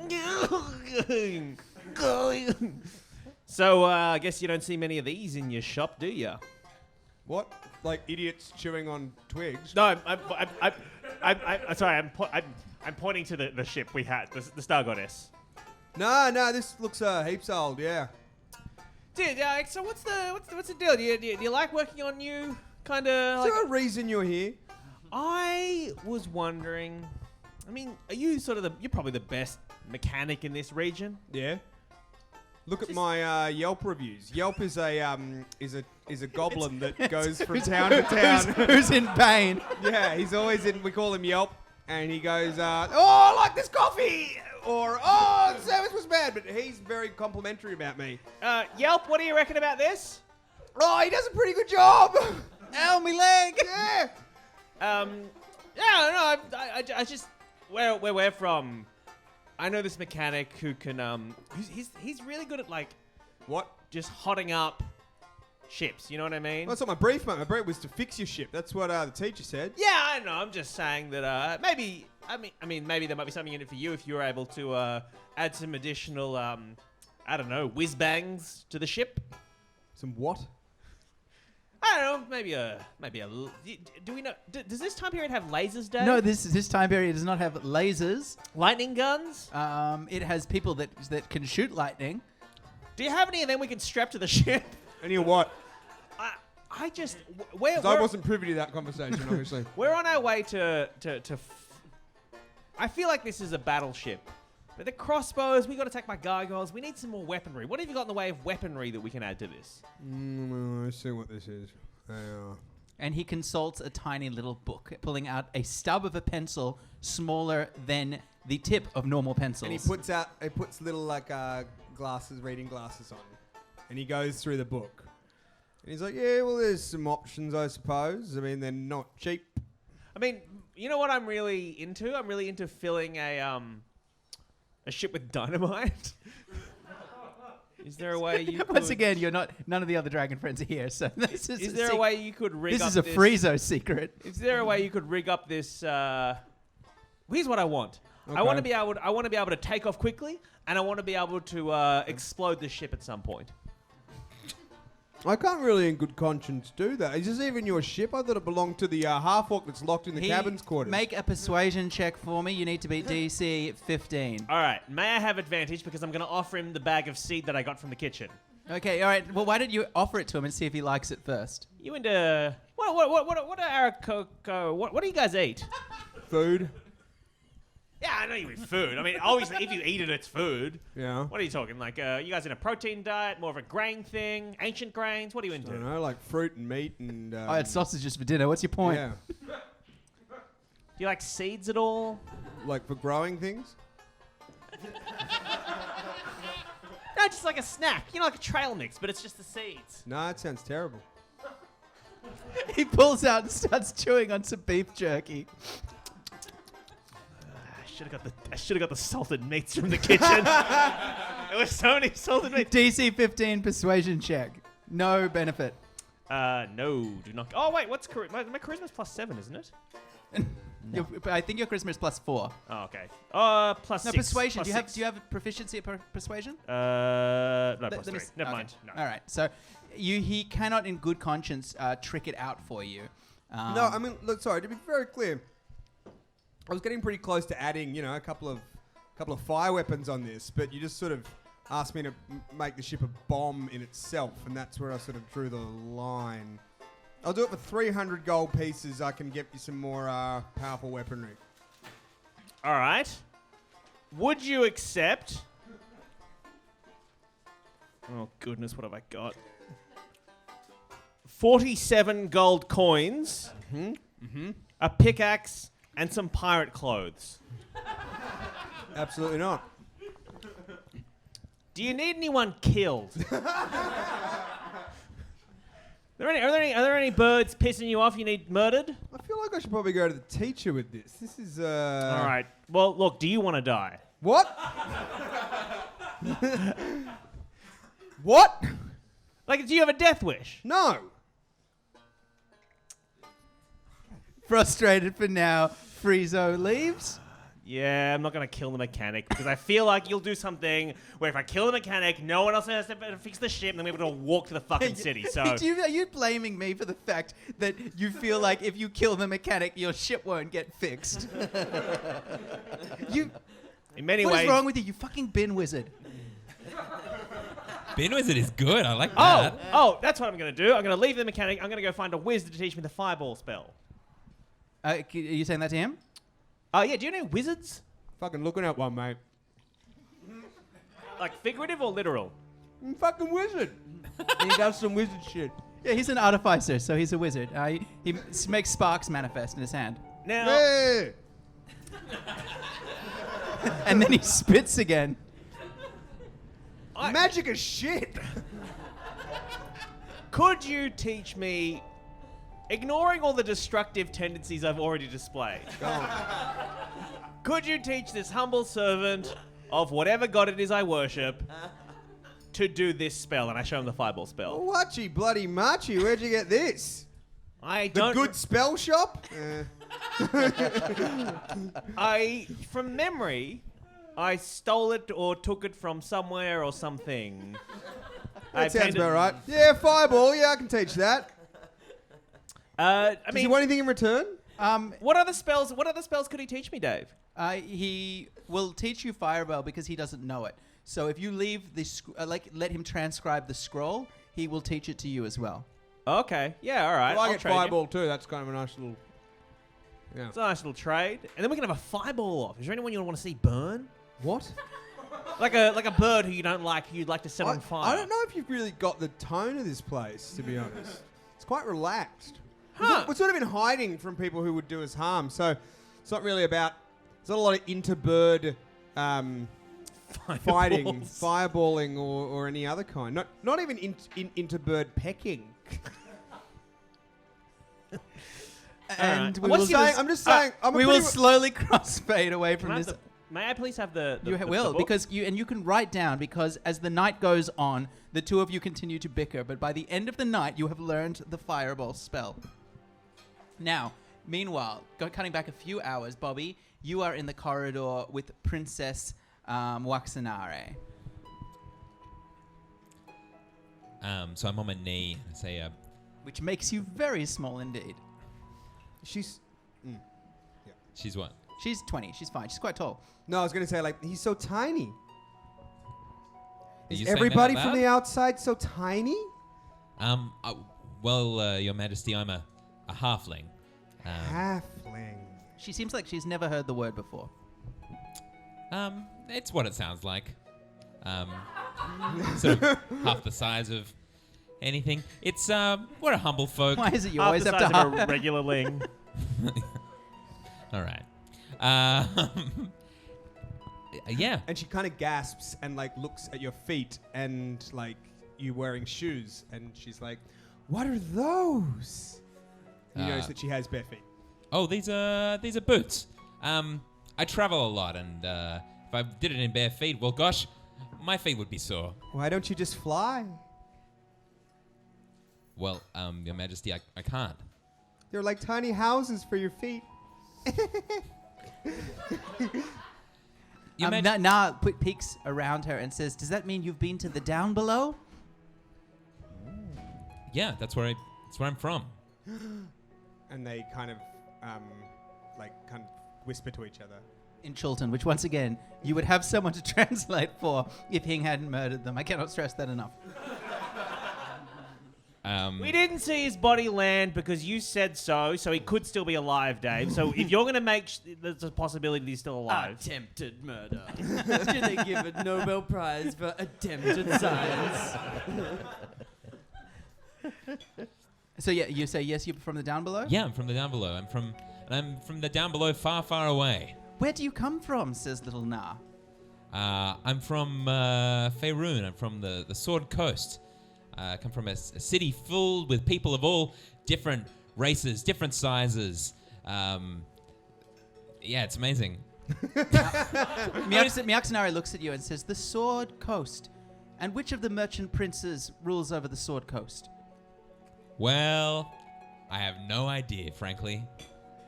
So I guess you don't see many of these in your shop, do you? What? Like idiots chewing on twigs? No, I'm sorry. I'm pointing to the ship we had, the Star Goddess. No, this looks heaps old. Yeah. Dude, so what's the deal? Do you like working on new kind of? Is there a reason you're here? I was wondering. I mean, are you you're probably the best mechanic in this region? Yeah. Look at my Yelp reviews. Yelp is a goblin that goes from town to town. Who's in pain? Yeah, he's always in. We call him Yelp, and he goes, "Oh, I like this coffee," or "Oh, the service was bad," but he's very complimentary about me. Yelp, what do you reckon about this? Oh, he does a pretty good job. Ow, me leg! Yeah. I just where we're from. I know this mechanic who can he's really good at like What? just hotting up ships. You know what I mean? That's not my brief, mate. My brief was to fix your ship. That's what the teacher said. Yeah, I know. I'm just saying that maybe maybe there might be something in it for you if you're able to add some additional I don't know, whiz bangs to the ship. Some what? I don't know, maybe a. Do we know? Does this time period have lasers, Dave? No, this time period does not have lasers. Lightning guns. It has people that can shoot lightning. Do you have any of them we can strap to the ship? Any of what? I just Because I wasn't privy to that conversation, obviously. we're on our way to. I feel like this is a battleship. But the crossbows, we got to take my gargoyles. We need some more weaponry. What have you got in the way of weaponry that we can add to this? Let's see what this is. And he consults a tiny little book, pulling out a stub of a pencil smaller than the tip of normal pencils. And he puts little like reading glasses on, and he goes through the book. And he's like, yeah, well, there's some options, I suppose. I mean, they're not cheap. I mean, you know what I'm really into? I'm really into filling a ship with dynamite. Is there a way you Once again, none of the other dragon friends are here, so this is Is there a way you could rig This up is a Friezo secret. Is there a way you could rig up this here's what I want. Okay. I want to be able to take off quickly, and I want to be able to explode the ship at some point. I can't really in good conscience do that. Is this even your ship? I thought it belonged to the half-orc that's locked in the cabin's quarters. Make a persuasion check for me. You need to beat DC 15. All right. May I have advantage because I'm going to offer him the bag of seed that I got from the kitchen. Okay, all right. Well, why don't you offer it to him and see if he likes it first? You into what are Arakocra? What do you guys eat? Food. Yeah, I know you eat food. I mean, obviously, if you eat it, it's food. Yeah. What are you talking? Like, you guys in a protein diet, more of a grain thing, ancient grains? What are you I into? don't know, like fruit and meat and... I had sausages for dinner. What's your point? Yeah. Do you like seeds at all? Like for growing things? No, just like a snack. You know, like a trail mix, but it's just the seeds. No, that sounds terrible. He pulls out and starts chewing on some beef jerky. I should have got the salted meats from the kitchen. There was so many salted meats. DC 15 persuasion check. No benefit. No, do not. Oh wait, what's my charisma's +7, isn't it? I think your charisma is +4. Oh, okay. Plus No, 6. persuasion. Plus Do you have proficiency at persuasion? No, Let plus me 3. Never okay. mind. No. All right. So he cannot, in good conscience, trick it out for you. No, I mean, look, sorry, to be very clear, I was getting pretty close to adding, a couple of fire weapons on this, but you just sort of asked me to make the ship a bomb in itself, and that's where I sort of drew the line. I'll do it for 300 gold pieces. I can get you some more powerful weaponry. All right. Would you accept? Oh goodness, what have I got? 47 gold coins, a pickaxe, and some pirate clothes. Absolutely not. Do you need anyone killed? Are there any birds pissing you off you need murdered? I feel like I should probably go to the teacher with this. This is All right. Well, look, do you want to die? What? What? Like, do you have a death wish? No. Frustrated for now, Friezo leaves. Yeah, I'm not going to kill the mechanic because I feel like you'll do something where if I kill the mechanic, no one else has to fix the ship and then we're able to walk to the fucking city. So Are you blaming me for the fact that you feel like if you kill the mechanic, your ship won't get fixed? in many What ways. is wrong with you? You fucking bin wizard. Bin Wizard is good. I like that. Oh, that's what I'm going to do. I'm going to leave the mechanic. I'm going to go find a wizard to teach me the fireball spell. Are you saying that to him? Yeah, do you know wizards? Fucking looking at one, mate. Like figurative or literal? Fucking wizard. He does some wizard shit. Yeah, he's an artificer, so he's a wizard. He makes sparks manifest in his hand. Now, Hey! And then he spits again. Magic is shit. could you teach me, ignoring all the destructive tendencies I've already displayed, could you teach this humble servant of whatever god it is I worship to do this spell? And I show him the fireball spell. Watchy bloody marchy, where'd you get this? I The don't. good spell shop? From memory, I stole it or took it from somewhere or something. That sounds about right. Yeah, fireball. Yeah, I can teach that. I Does mean, he want anything in return? what other spells could he teach me, Dave? He will teach you fireball because he doesn't know it. So if you leave the let him transcribe the scroll, he will teach it to you as well. Okay, yeah, all right. Well, I I'll get trade you. fireball too. That's kind of a nice little... Yeah. It's a nice little trade, and then we can have a fireball off. Is there anyone you want to see burn? What? Like a bird who you don't like, who you'd like to set on fire. I don't know if you've really got the tone of this place, to be honest. It's quite relaxed. Huh. We're sort of in hiding from people who would do us harm, so it's not really about... There's not a lot of interbird fighting, fireballing, or any other kind. Not even interbird pecking. And Alright. we What's will your- just- I'm just saying... we will slowly crossfade away from Can I this. have may I please have the You will, book? because you can write down, because as the night goes on, the two of you continue to bicker, but by the end of the night, you have learned the fireball spell. Now, meanwhile, cutting back a few hours, Bobby, you are in the corridor with Princess Waxanare. So I'm on my knee. I say, Which makes you very small indeed. She's. she's what? She's 20. She's fine. She's quite tall. No, I was gonna say like he's so tiny. Are Is you saying that everybody out from loud? the outside so tiny? Well, Your Majesty, I'm a halfling. Halfling. She seems like she's never heard the word before. It's what it sounds like. Sort of half the size of anything. It's we're a humble folk. Why is it you Half always the have size to of a regular ling. All right. Yeah. And she kind of gasps and like looks at your feet and like you wearing shoes, and she's like, "What are those?" You notice that she has bare feet. Oh, these are boots. I travel a lot, and if I did it in bare feet, well, gosh, my feet would be sore. Why don't you just fly? Well, Your Majesty, I can't. They're like tiny houses for your feet. Your Maj- Na peeks around her and says, "Does that mean you've been to the down below?" Yeah, that's where I'm from. And they kind of whisper to each other. In Chilton, which once again, you would have someone to translate for if Hing hadn't murdered them. I cannot stress that enough. We didn't see his body land because you said so he could still be alive, Dave. So if you're going to make there's a possibility that he's still alive. Attempted murder. Should they give a Nobel Prize for attempted science? So yeah, you say yes, you're from the down below? Yeah, I'm from the down below. I'm from the down below, far, far away. Where do you come from, says little Na. I'm from Faerun. I'm from the Sword Coast. I come from a city filled with people of all different races, different sizes. Yeah, it's amazing. Miaxanari looks at you and says, "The Sword Coast. And which of the merchant princes rules over the Sword Coast?" Well, I have no idea, frankly.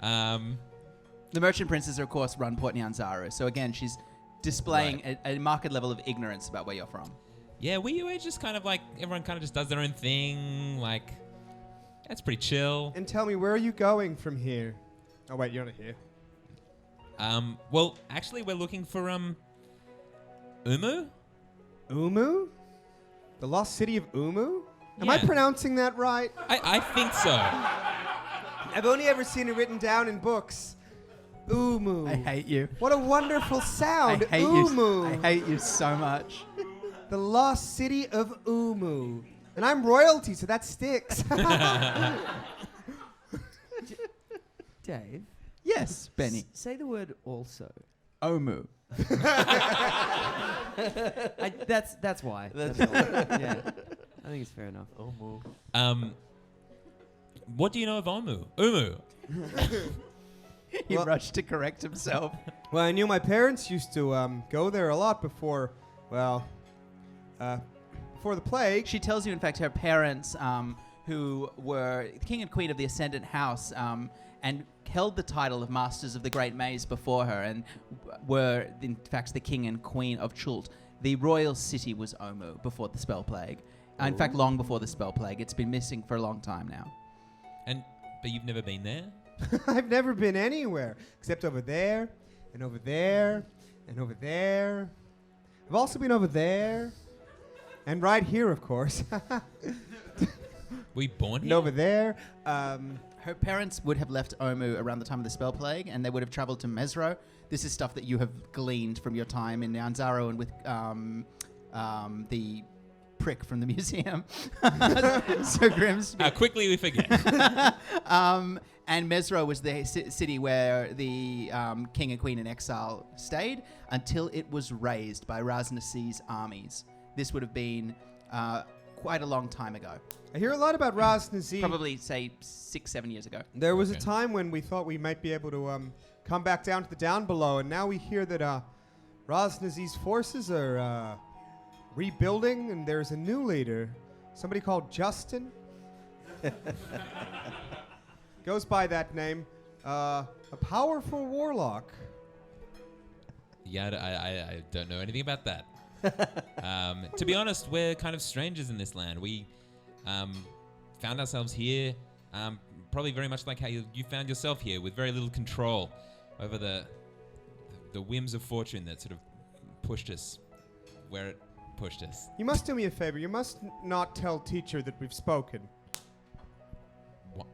The merchant princes, are, of course, run Port Nyanzaru. So again, she's displaying a marked level of ignorance about where you're from. Yeah, we're just kind of like, everyone kind of just does their own thing. Like, that's pretty chill. And tell me, where are you going from here? Oh wait, you're not here. Well, actually, we're looking for Umu. Umu? The lost city of Umu? Am I Yeah. pronouncing that right? I think so. I've only ever seen it written down in books. Umu. I hate you. What a wonderful sound. I hate Umu. you. I hate you so much. The lost city of Umu. And I'm royalty, so that sticks. Dave, Yes, Benny. say the word also. Omu. That's why. That's all. Yeah. I think it's fair enough. What do you know of Umu? He Well- rushed to correct himself. Well, I knew my parents used to go there a lot before the plague. She tells you, in fact, her parents, who were the king and queen of the Ascendant House, and held the title of Masters of the Great Maze before her, and were, in fact, the king and queen of Chult. The royal city was Omu before the spell plague. In fact, long before the spell plague. It's been missing for a long time now. But you've never been there? I've never been anywhere except over there and over there and over there. I've also been over there and right here, of course. Were you born And here? over there. Her parents would have left Omu around the time of the spell plague, and they would have traveled to Mesro. This is stuff that you have gleaned from your time in Nyanzaru and with the prick from the museum. So Grimsby. Quickly we forget. And Mesro was the city where the king and queen in exile stayed until it was razed by Raznasi's armies. This would have been quite a long time ago. I hear a lot about Raznasi. Probably, say, 6-7 years ago. There was a Okay. time when we thought we might be able to come back down to the down below, and now we hear that Raznasi's forces are rebuilding, and there's a new leader, somebody called Justin. Goes by that name. A powerful warlock. Yeah, I don't know anything about that. To be honest, we're kind of strangers in this land. We found ourselves here, probably very much like how you found yourself here, with very little control over the whims of fortune that sort of pushed us where it pushed us. You must do me a favor. You must not tell teacher that we've spoken.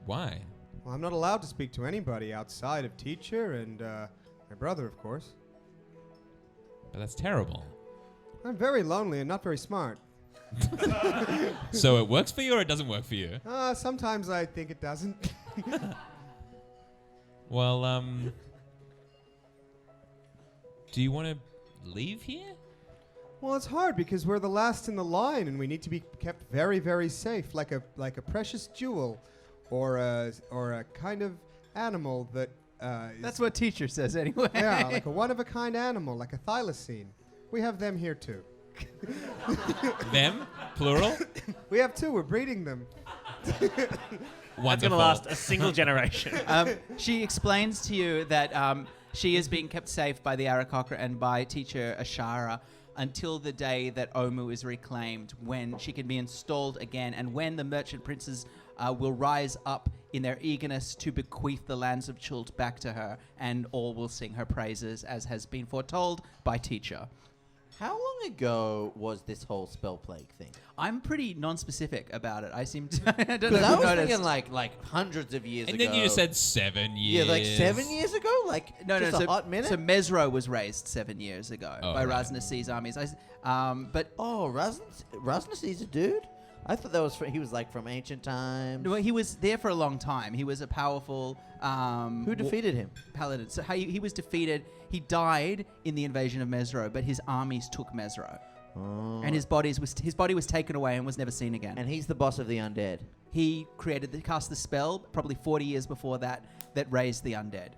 Why? Well, I'm not allowed to speak to anybody outside of teacher and my brother, of course. But that's terrible. I'm very lonely and not very smart. So it works for you or it doesn't work for you? Sometimes I think it doesn't. Well, do you want to leave here? Well, it's hard because we're the last in the line and we need to be kept very, very safe, like a precious jewel, or a kind of animal that. That's what teacher says anyway. Yeah, like a one-of-a-kind animal, like a thylacine. We have them here too. Them? Plural? We have two. We're breeding them. That's going to Wonderful. last a single generation. She explains to you that she is being kept safe by the Arakocra and by teacher Ashara until the day that Omu is reclaimed, when she can be installed again, and when the merchant princes will rise up in their eagerness to bequeath the lands of Chult back to her, and all will sing her praises, as has been foretold by teacher. How long ago was this whole spell plague thing? I'm pretty non-specific about it. I seem to. I don't know Because if I you was noticed. thinking like hundreds of years And ago. then you just said 7 years. Yeah, like 7 years ago? Like just a hot minute? So Mesro was raised 7 years ago Oh, by right. Raznasi's armies. But Oh, Raznasi's a dude? I thought that was he was like from ancient times. well, he was there for a long time. He was a powerful Who defeated him? paladin. So he was defeated. He died in the invasion of Mesro, but his armies took Mesro, and his body was taken away and was never seen again. And he's the boss of the undead. He cast the spell probably 40 years before that raised the undead.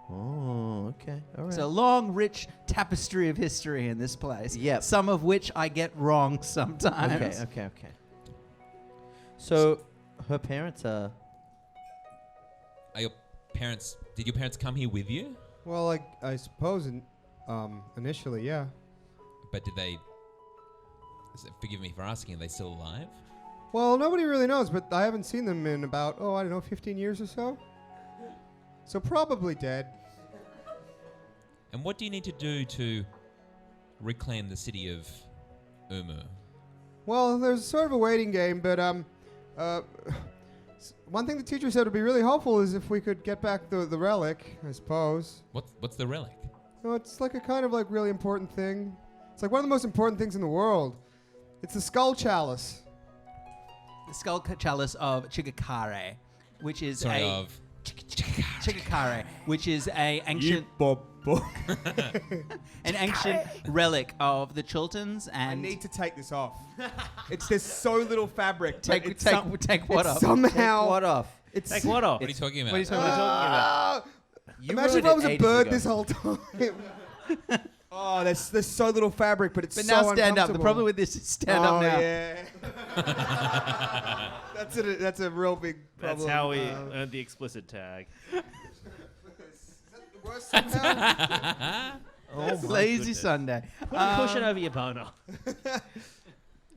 Oh, okay. All right. It's a long, rich tapestry of history in this place. Yep. Some of which I get wrong sometimes. Okay. So, her parents are... Are your parents... Did your parents come here with you? Well, I suppose initially, yeah. But did they... Forgive me for asking, are they still alive? Well, nobody really knows, but I haven't seen them in about, 15 years or so. So probably dead. And what do you need to do to reclaim the city of Umu? Well, there's sort of a waiting game, but one thing the teacher said would be really helpful is if we could get back the relic, I suppose. What's the relic? It's like a kind of like really important thing. It's like one of the most important things in the world. It's the skull chalice. The skull chalice of Chigakare, which is Chigakare, which is a ancient an ancient relic of the Chultans. I And need to take this off. There's so little fabric. take what it's up? somehow. Take what off? It's Take what off? What are you talking about? What are you talking about? You Imagine if ruined I it was a ages bird ago. this whole time. Oh, there's so little fabric, but it's But so now stand up. The uncomfortable. problem with this is stand up now. Yeah. That's a real big problem. That's how we earned the explicit tag. Worse somehow? Oh, my Lazy goodness. Sunday. Put a cushion over your boner.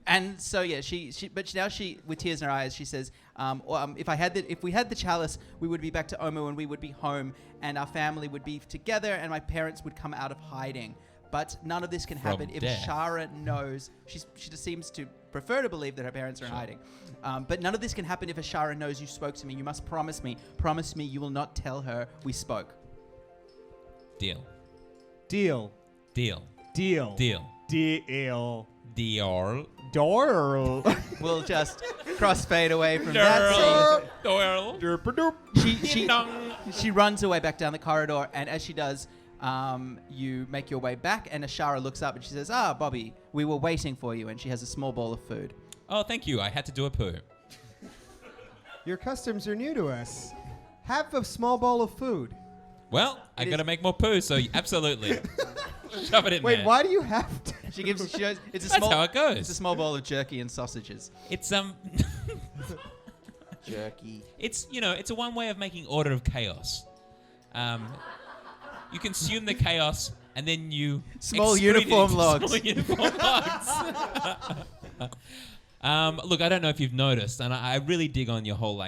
And so yeah, but now with tears in her eyes, she says, if we had the chalice, we would be back to Omu and we would be home, and our family would be together, and my parents would come out of hiding. But none of this can From happen if death. Shara knows. She just seems to prefer to believe that her parents are in hiding. But none of this can happen if Ashara knows you spoke to me. You must promise me you will not tell her we spoke. Deal. Deal. Deal. Deal. Deal. Deal. Deal. Door. We'll just crossfade away from that scene. Deal. She runs away back down the corridor, and as she does, you make your way back, and Ashara looks up and she says, Bobby, we were waiting for you, and she has a small bowl of food. Oh, thank you. I had to do a poo. Your customs are new to us. Have a small bowl of food. Well, I got to make more poo, so absolutely. Shove it in Wait, there. why do you have to? She goes, it's a That's small, how it goes. It's a small bowl of jerky and sausages. It's Jerky. it's a one way of making order of chaos. you consume the chaos, and then you Small excrete uniform it. logs. Small uniform logs. Look, I don't know if you've noticed, and I really dig on your whole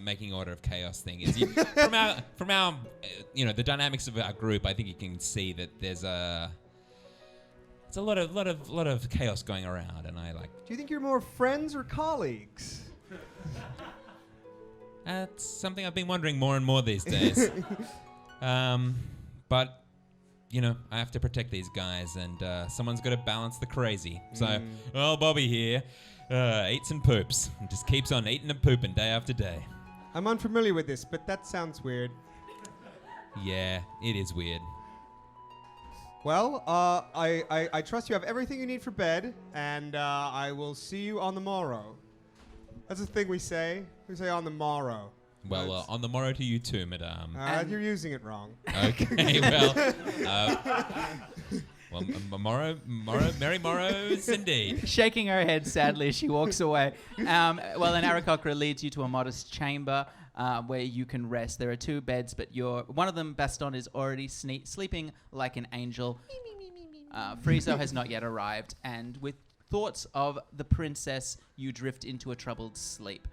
making order of chaos thing. Is from our the dynamics of our group, I think you can see that there's a lot of chaos going around, and I like. Do you think you're more friends or colleagues? That's something I've been wondering more and more these days. But I have to protect these guys, and someone's got to balance the crazy. So, Bobby here eats and poops, and just keeps on eating and pooping day after day. I'm unfamiliar with this, but that sounds weird. Yeah, it is weird. Well, I trust you have everything you need for bed, and I will see you on the morrow. That's the thing we say. We say on the morrow. Well, on the morrow to you too, madame. You're using it wrong. Okay, morrow, merry morrows indeed. Shaking her head sadly as she walks away. Then Arakocra leads you to a modest chamber where you can rest. There are 2 beds, but one of them, Baston, is already sleeping like an angel. Friezo has not yet arrived, and with thoughts of the princess, you drift into a troubled sleep.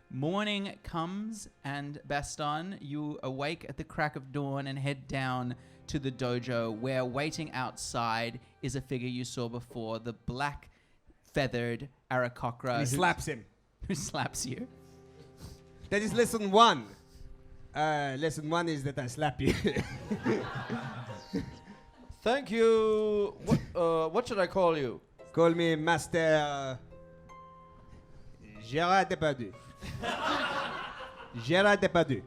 Morning comes, and Baston, you awake at the crack of dawn and head down to the dojo, where waiting outside is a figure you saw before, the black feathered Arakocra. He slaps him. Who slaps you? That is lesson 1. Lesson 1 is that I slap you. Thank you. What should I call you? Call me Master Gérard Depardieu. Gérard Depardieu.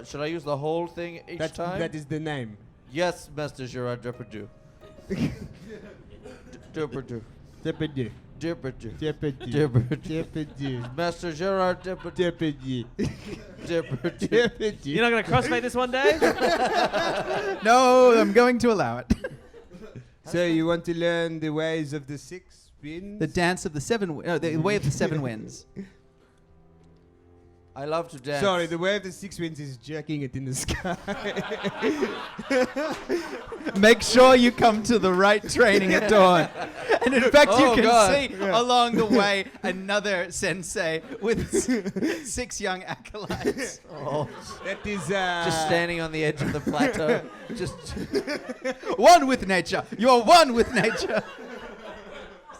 Should I use the whole thing each time? That is the name. Yes, Master Gerard Depardieu. Depardieu. Depardieu. Depardieu. Depardieu. Depardieu. Depardieu. Master Gerard Depardieu. Depardieu. Depardieu. Depardieu. You're not going to crossfade this one day? No, I'm going to allow it. So you want to learn the ways of the 6 winds? The dance of the 7... the way of the 7 winds. I love to dance. Sorry, the way of the 6 winds is jerking it in the sky. Make sure you come to the right training at dawn. And in fact, you can see along the way another sensei with 6 young acolytes. That is Just standing on the edge of the plateau. Just One with nature. You're one with nature.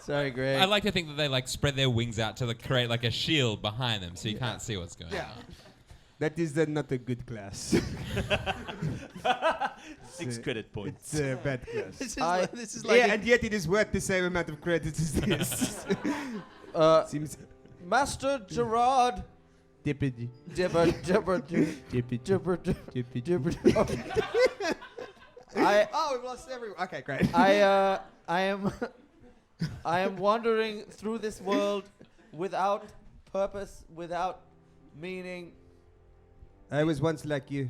sorry, Greg. I like to think that they spread their wings out to create a shield behind them, so you can't see what's going on. That is not a good class. 6 credit points. It's a bad class. This is like And yet it is worth the same amount of credit as this. Seems Master Gerard Depardieu. Depardieu. Depardieu. We've lost everyone. Okay, great. I am wandering through this world without purpose, without meaning. I was once like you.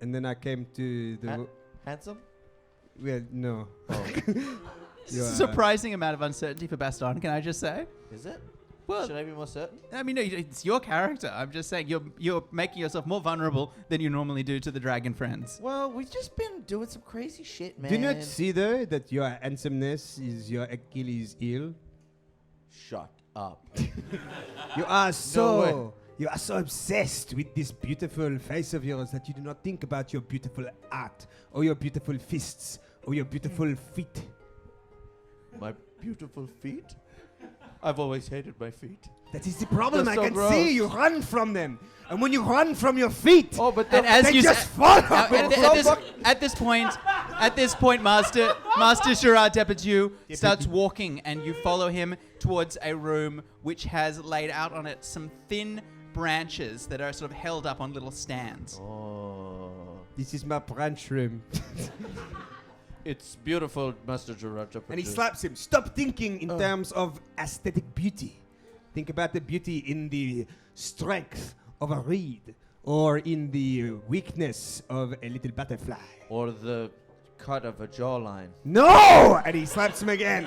And then I came to the... Handsome? Well, no. surprising amount of uncertainty for Baston, can I just say? Is it? Well, should I be more certain? I mean, no, it's your character. I'm just saying you're making yourself more vulnerable than you normally do to the dragon friends. Well, we've just been doing some crazy shit, man. Do you not see, though, that your handsomeness is your Achilles heel? Shut up. You are No You are so obsessed with this beautiful face of yours that you do not think about your beautiful art, or your beautiful fists, or your beautiful feet. My beautiful feet? I've always hated my feet. That is the problem. They're I so can gross. see you run from them. And when you run from your feet, And as they you just fall off. at this point, Master Gerard Depardieu starts walking, and you follow him towards a room which has laid out on it some thin branches that are sort of held up on little stands. Oh. This is my branch room. It's beautiful, Master Gerard Depardieu. And he slaps him. Stop thinking in terms of aesthetic beauty. Think about the beauty in the strength of a reed, or in the weakness of a little butterfly. Or the cut of a jawline. No! And he slaps him again.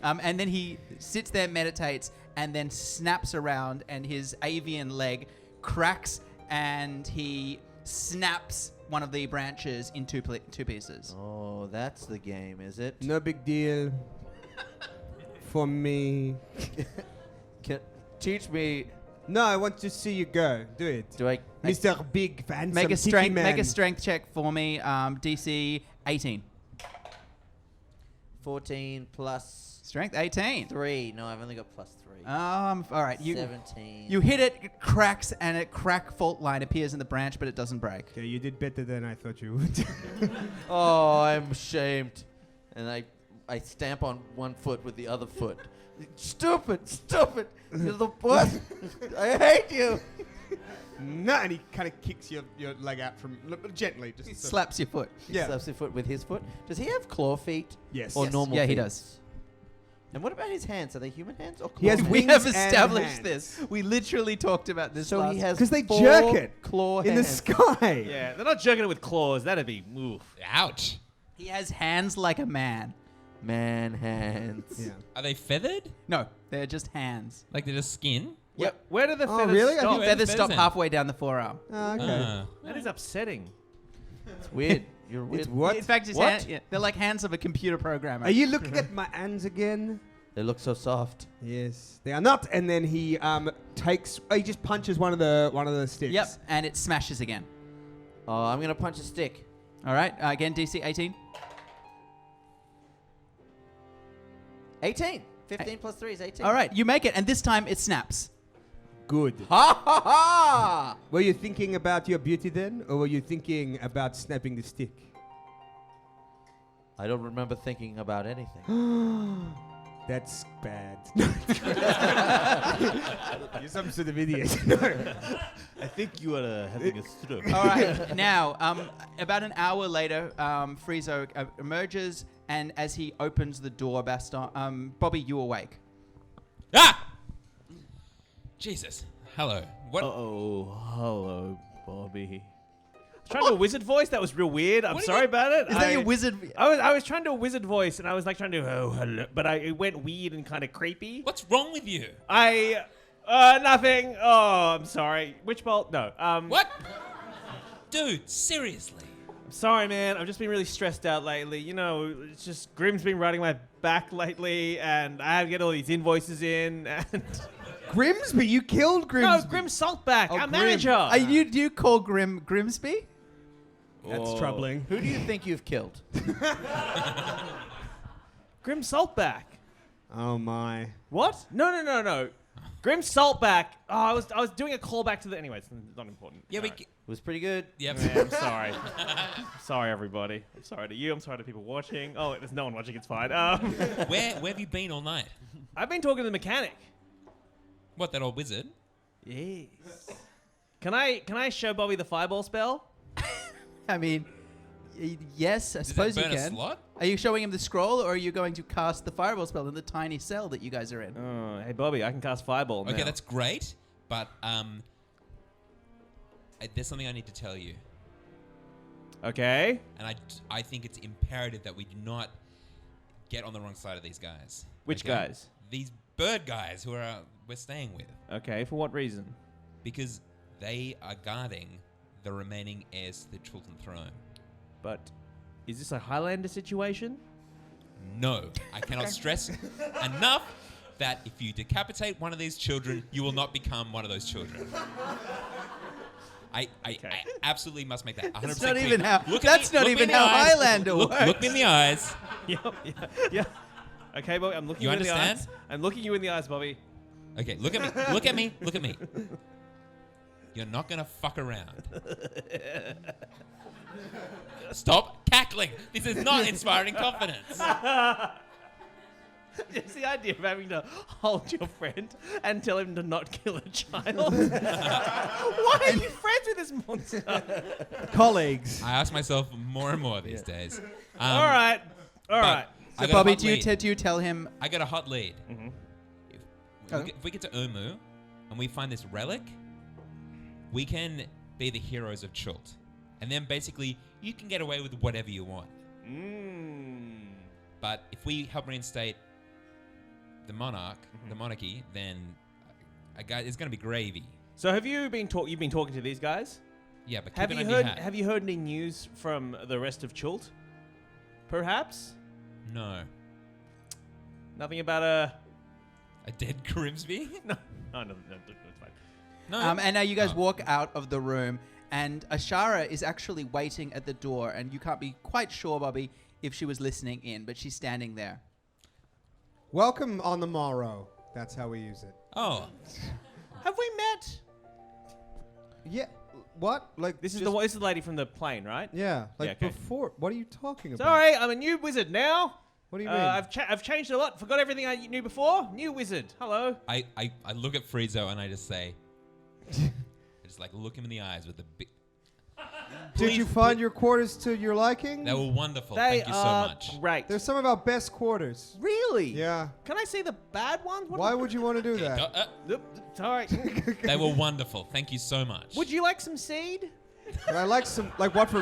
And then he sits there, meditates, and then snaps around, and his avian leg cracks and he snaps one of the branches in two pieces. Oh, that's the game, is it? No big deal. For me. Teach me. No, I want to see you go. Do it. Do I? Mr. Big Fancy Make a Tiki strength. Man. Make a strength check for me. DC 18. 14 plus Strength 18. 3. No, I've only got plus 3. All right. 17. You hit it, it cracks, and a crack fault line appears in the branch, but it doesn't break. Okay, you did better than I thought you would. Oh, I'm ashamed. And I stamp on one foot with the other foot. Stupid. You're the worst. I hate you. No, and he kind of kicks your leg out from gently. Just He so- slaps your foot. He Yeah. slaps his foot with his foot. Does he have claw feet? Yes. Or Yes. normal Yeah, feet? he does. And what about his hands? Are they human hands or claw He has hands? We wings have and established hands. this. We literally talked about this. So last he has 'Cause they 4 jerk it claw in the hands. sky. Yeah, they're not jerking it with claws. That'd be oof. Ouch. He has hands like a man. Man hands. Yeah. Are they feathered? No, they're just hands. Like they're just skin? Yep. Where do the Oh, feathers really? I stop? think Where Feathers the stop feathers halfway down the forearm. Oh, okay. That is upsetting. It's weird. You're weird. It's what? In fact, his What? hand, yeah, they're like hands of a computer programmer. Are you looking at my hands again? They look so soft. Yes, they are not. And then he takes. He just punches one of the sticks. Yep, and it smashes again. Oh, I'm gonna punch a stick. All right, again, DC 18. 18. 15 plus 3 is 18. All right, you make it, and this time it snaps. Good. Ha ha ha! Were you thinking about your beauty then, or were you thinking about snapping the stick? I don't remember thinking about anything. That's bad. You're some sort of idiot. I think you are having a stroke. All right, now, about an hour later, Friezo emerges, and as he opens the door, Baston, Bobby, you awake. Ah! Jesus. Hello. What? Oh, hello, Bobby. I was trying to do a wizard voice. That was real weird. I'm What do sorry you- about it. Is that your wizard? I was trying to do a wizard voice, and I was like trying to do hello, but it went weird and kind of creepy. What's wrong with you? Nothing. Oh, I'm sorry. Witchbolt? No. What? Dude, seriously. I'm sorry, man. I've just been really stressed out lately. You know, it's just Grim's been riding my back lately, and I have to get all these invoices in. And Grimsby, you killed Grimsby. no, Grim Saltback, Oh, our Grim. manager. Do you call Grimsby? That's Oh. troubling. Who do you think you've killed? Grim Saltback. Oh my. What? No. Grim Saltback. Oh, I was doing a callback to the. Anyways, it's not important. Yeah, Alright. It was pretty good. Yep. Yeah, I'm sorry. I'm sorry, everybody. I'm sorry to you. I'm sorry to people watching. Oh, there's no one watching. It's fine. Where have you been all night? I've been talking to the mechanic. What, that old wizard? Yes. Can I show Bobby the fireball spell? I mean, yes, I Does suppose that you burn a can. slot? Are you showing him the scroll, or are you going to cast the fireball spell in the tiny cell that you guys are in? Oh, hey Bobby, I can cast fireball Okay, now. that's great, but there's something I need to tell you, Okay. and I think it's imperative that we do not get on the wrong side of these guys. Which okay? guys? These bird guys who we're staying with, Okay, for what reason? because they are guarding the remaining heirs to the Chiltern throne. But is this a Highlander situation? No, I cannot stress enough that if you decapitate one of these children, you will not become one of those children. I absolutely must make that 100% That's not clear. even how. Look at That's me- not look me even in the how eyes. Highlander Look works. me in the eyes. Yeah. Okay, Bobby, I'm looking You you in the understand? eyes. I'm looking you in the eyes, Bobby. Okay, look at me. Look at me. Look at me. You're not gonna fuck around. Stop cackling. This is not inspiring confidence. It's the idea of having to hold your friend and tell him to not kill a child. Why are you friends with this monster? Colleagues. I ask myself more and more these days. All right. I So got a Bobby, hot do you, lead. do you tell him? I got a hot lead. Mhm. If we get to Urmu and we find this relic, we can be the heroes of Chult. And then basically, you can get away with whatever you want. But if we help reinstate the monarchy, then it's going to be gravy. So have you been you've been talking to these guys? Yeah, but Have keep you it on your heard hat. have you heard any news from the rest of Chult? Perhaps? No. Nothing about A dead Grimsby? no, it's fine. No. And now you guys Oh. walk out of the room, and Ashara is actually waiting at the door, and you can't be quite sure, Bobby, if she was listening in, but she's standing there. Welcome on the morrow. That's how we use it. Oh. Have we met? Yeah. What? Like This is just- this is the lady from the plane, right? Yeah. Like Yeah, okay. before. What are you talking about? Sorry, I'm a new wizard now. What do you mean? I've changed a lot. Forgot everything I knew before. New wizard. Hello. I look at Friezo and I just say, I just like look him in the eyes with the big. Did you find your quarters to your liking? They were wonderful. They Thank you so are much. great. They're some of our best quarters. Really? Yeah. Can I see the bad ones? What Why would you want to do Okay, that? Sorry. they were wonderful. Thank you so much. Would you like some seed? And I like some, like what for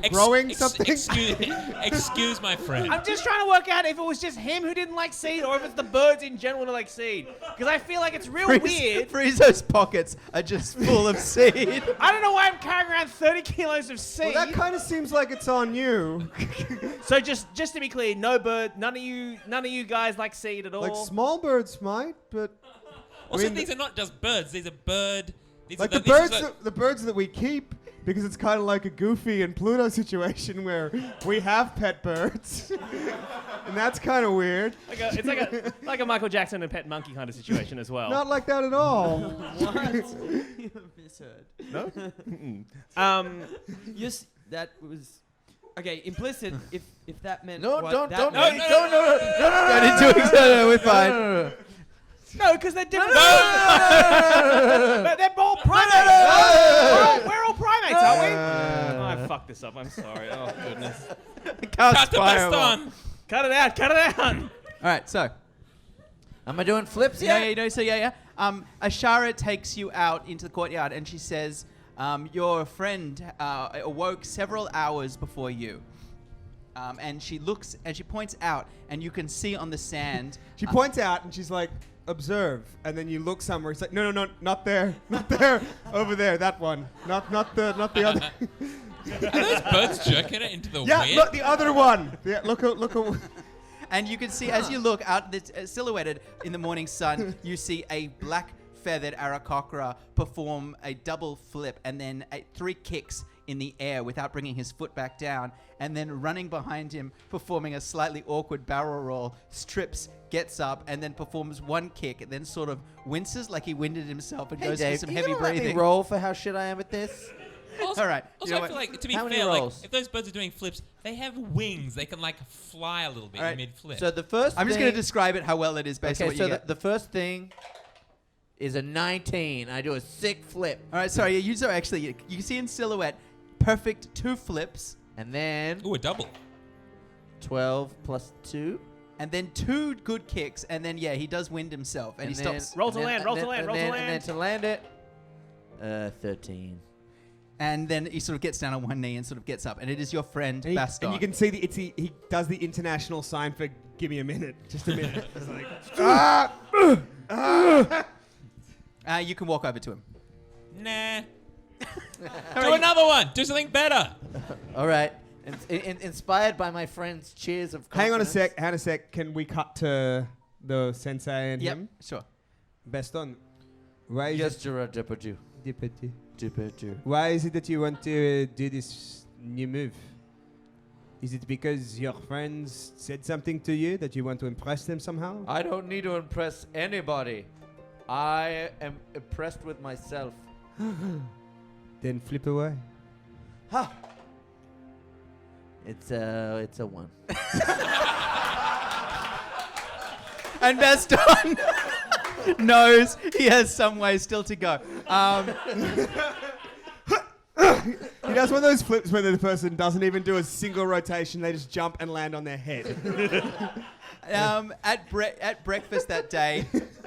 Ex- growing ex- something? excuse my friend. I'm just trying to work out if it was just him who didn't like seed or if it's the birds in general who like seed. Because I feel like it's real weird. Friezo's pockets are just full of seed. I don't know why I'm carrying around 30 kilos of seed. Well, that kind of seems like it's on you. So just to be clear, no bird, none of you guys like seed at all. Like small birds might, but Also, mean, these are not just birds. These are bird. These like are the this is birds, the birds that we keep, because it's kind of like a Goofy and Pluto situation where we have pet birds, and that's kind of weird. it's like a Michael Jackson and pet monkey kind of situation as well. Not like that at all. What? You misheard. No? Yes, that was okay. Implicit. If that meant No, what don't, that don't, meant- No, we're fine. No, because they're different. No. They're all primates. We're all primates, aren't we? Oh, I fucked this up. I'm sorry. Oh, goodness. Cut the best on. Cut it out. Cut it out. All right, so. Am I doing flips Yeah, yet? yeah. Ashara takes you out into the courtyard, and she says, your friend awoke several hours before you. And she looks, and she points out, and you can see on the sand. She points out and she's like, observe. And then you look somewhere. It's like, no, not there. Not there. Over there. That one. Not the other. Are those birds jerking it into the Yeah, wind? look, the other one. Yeah, look. And you can see, as you look out, silhouetted in the morning sun, you see a black feathered Arakocra perform a double flip and then 3 kicks in the air without bringing his foot back down, and then running behind him, performing a slightly awkward barrel roll, strips, gets up, and then performs 1 kick, and then sort of winces like he winded himself and Hey, goes Dave, through some you heavy gonna let me breathing. roll for how shit I am at this? Also, All right. Also, You know I what? feel like, to be How many fair, like, rolls? if those birds are doing flips, they have wings. They can, like, fly a little bit All right. mid-flip. So the first I'm just thing- going to describe it how well it is based on Okay, what so you get. the first thing is a 19. I do a sick flip. All right, sorry, you can see in silhouette, perfect 2 flips, And then Ooh, a double. 12 plus 2. and then 2 good kicks, and then, he does wind himself, and he then- stops. Roll to and then- land, roll and to then- land, and roll to then- land. And then to land it, 13. And then he sort of gets down on one knee and sort of gets up, and it is your friend Baston. And you can see he does the international sign for give me a minute. Just a minute. It's like, you can walk over to him. Nah. Do another one. Do something better. All right. Inspired by my friend's cheers of confidence. hang on a sec. Can we cut to the sensei and Yep, him? sure. Baston, why is Just Dipperdew. Why is it that you want to do this new move? Is it because your friends said something to you that you want to impress them somehow? I don't need to impress anybody. I am impressed with myself. Then flip away. Ha! It's a 1. And Baston knows he has some way still to go. He does one of those flips where the person doesn't even do a single rotation. They just jump and land on their head. At breakfast that day,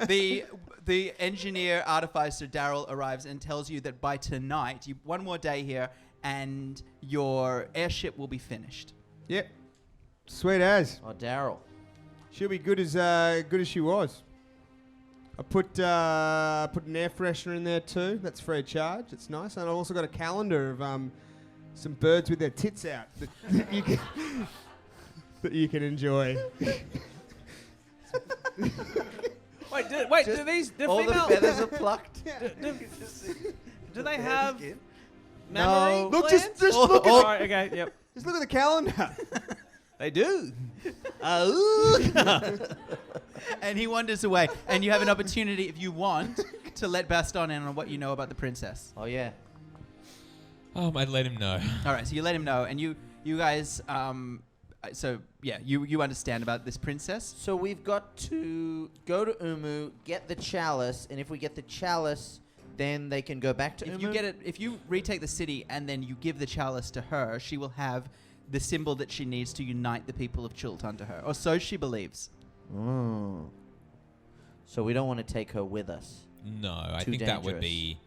the engineer artificer Daryl arrives and tells you that by tonight, one more day here, and your airship will be finished. Yep. Sweet as. Oh, Daryl. She'll be good as she was. I put an air freshener in there too. That's free of charge. It's nice. And I've also got a calendar of some birds with their tits out that you can that you can enjoy. Wait, do these All the female feathers are plucked. do they have No. mammary Look, glands? just look at Alright, okay, yep. just look at the calendar. They do. And he wanders away. And you have an opportunity, if you want, to let Baston in on what you know about the princess. Oh yeah. I'd let him know. All right, so you let him know, and you guys, so yeah, you understand about this princess. So we've got to go to Umu, get the chalice, and if we get the chalice, then they can go back to If Umu. you get it, if you retake the city and then you give the chalice to her, she will have the symbol that she needs to unite the people of Chult under her, or so she believes. Oh. So we don't want to take her with us. No, I Too think that would dangerous. be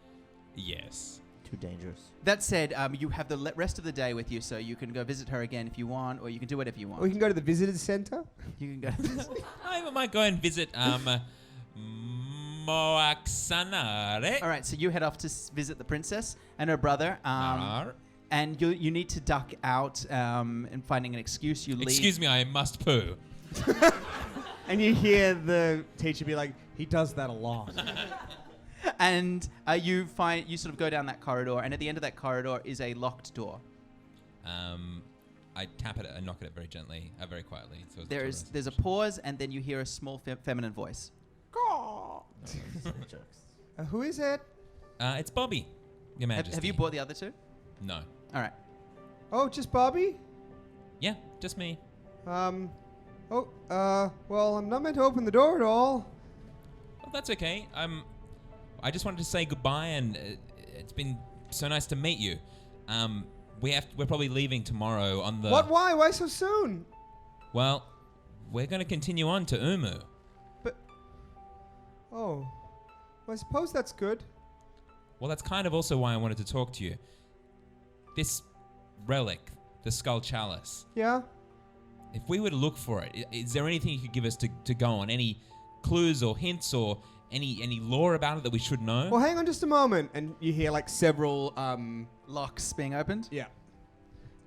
yes. Too dangerous. That said, you have the rest of the day with you, so you can go visit her again if you want, or you can do whatever you want. We can go to the visitors center. You can go. I might go and visit Moaxanare. All right, so you head off to visit the princess and her brother, and you need to duck out and finding an excuse. You leave. Excuse me, I must poo. And you hear the teacher be like, he does that a lot. And you sort of go down that corridor, and at the end of that corridor is a locked door. I tap at it and knock at it very gently, very quietly. So There's a pause, and then you hear a small feminine voice. Who is it? It's Bobby, Your Majesty. Have you bought the other two? No. All right. Oh, just Bobby? Yeah, just me. Well, I'm not meant to open the door at all. Well, that's okay. I just wanted to say goodbye, and it's been so nice to meet you. We're probably leaving tomorrow on the. What? Why? Why so soon? Well, we're going to continue on to Umu. Oh, well, I suppose that's good. Well, that's kind of also why I wanted to talk to you. This relic, the skull chalice. Yeah? If we were to look for it, is there anything you could give us to go on? Any clues or hints or any lore about it that we should know? Well, hang on just a moment. And you hear like several, Locks being opened. yeah.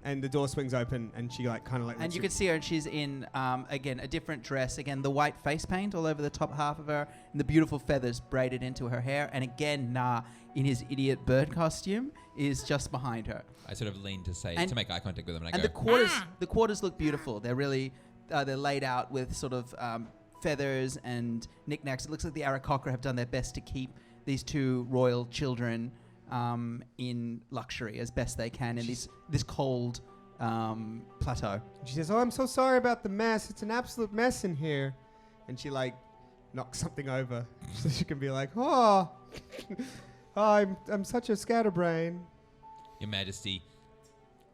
And the door swings open and she like kind of like... And you can see her, and she's in, again, a different dress. Again, the white face paint all over the top half of her, and the beautiful feathers braided into her hair. And again, in his idiot bird costume, is just behind her. I sort of lean to say And- to make eye contact with them, and I And go. the quarters look beautiful. They're really, they're laid out with sort of feathers and knickknacks. It looks like the Arakocra have done their best to keep these two royal children in luxury as best they can in this cold plateau. She says, oh, I'm so sorry about the mess. It's an absolute mess in here. And she like knocks something over so she can be like, oh, I'm such a scatterbrain. Your Majesty,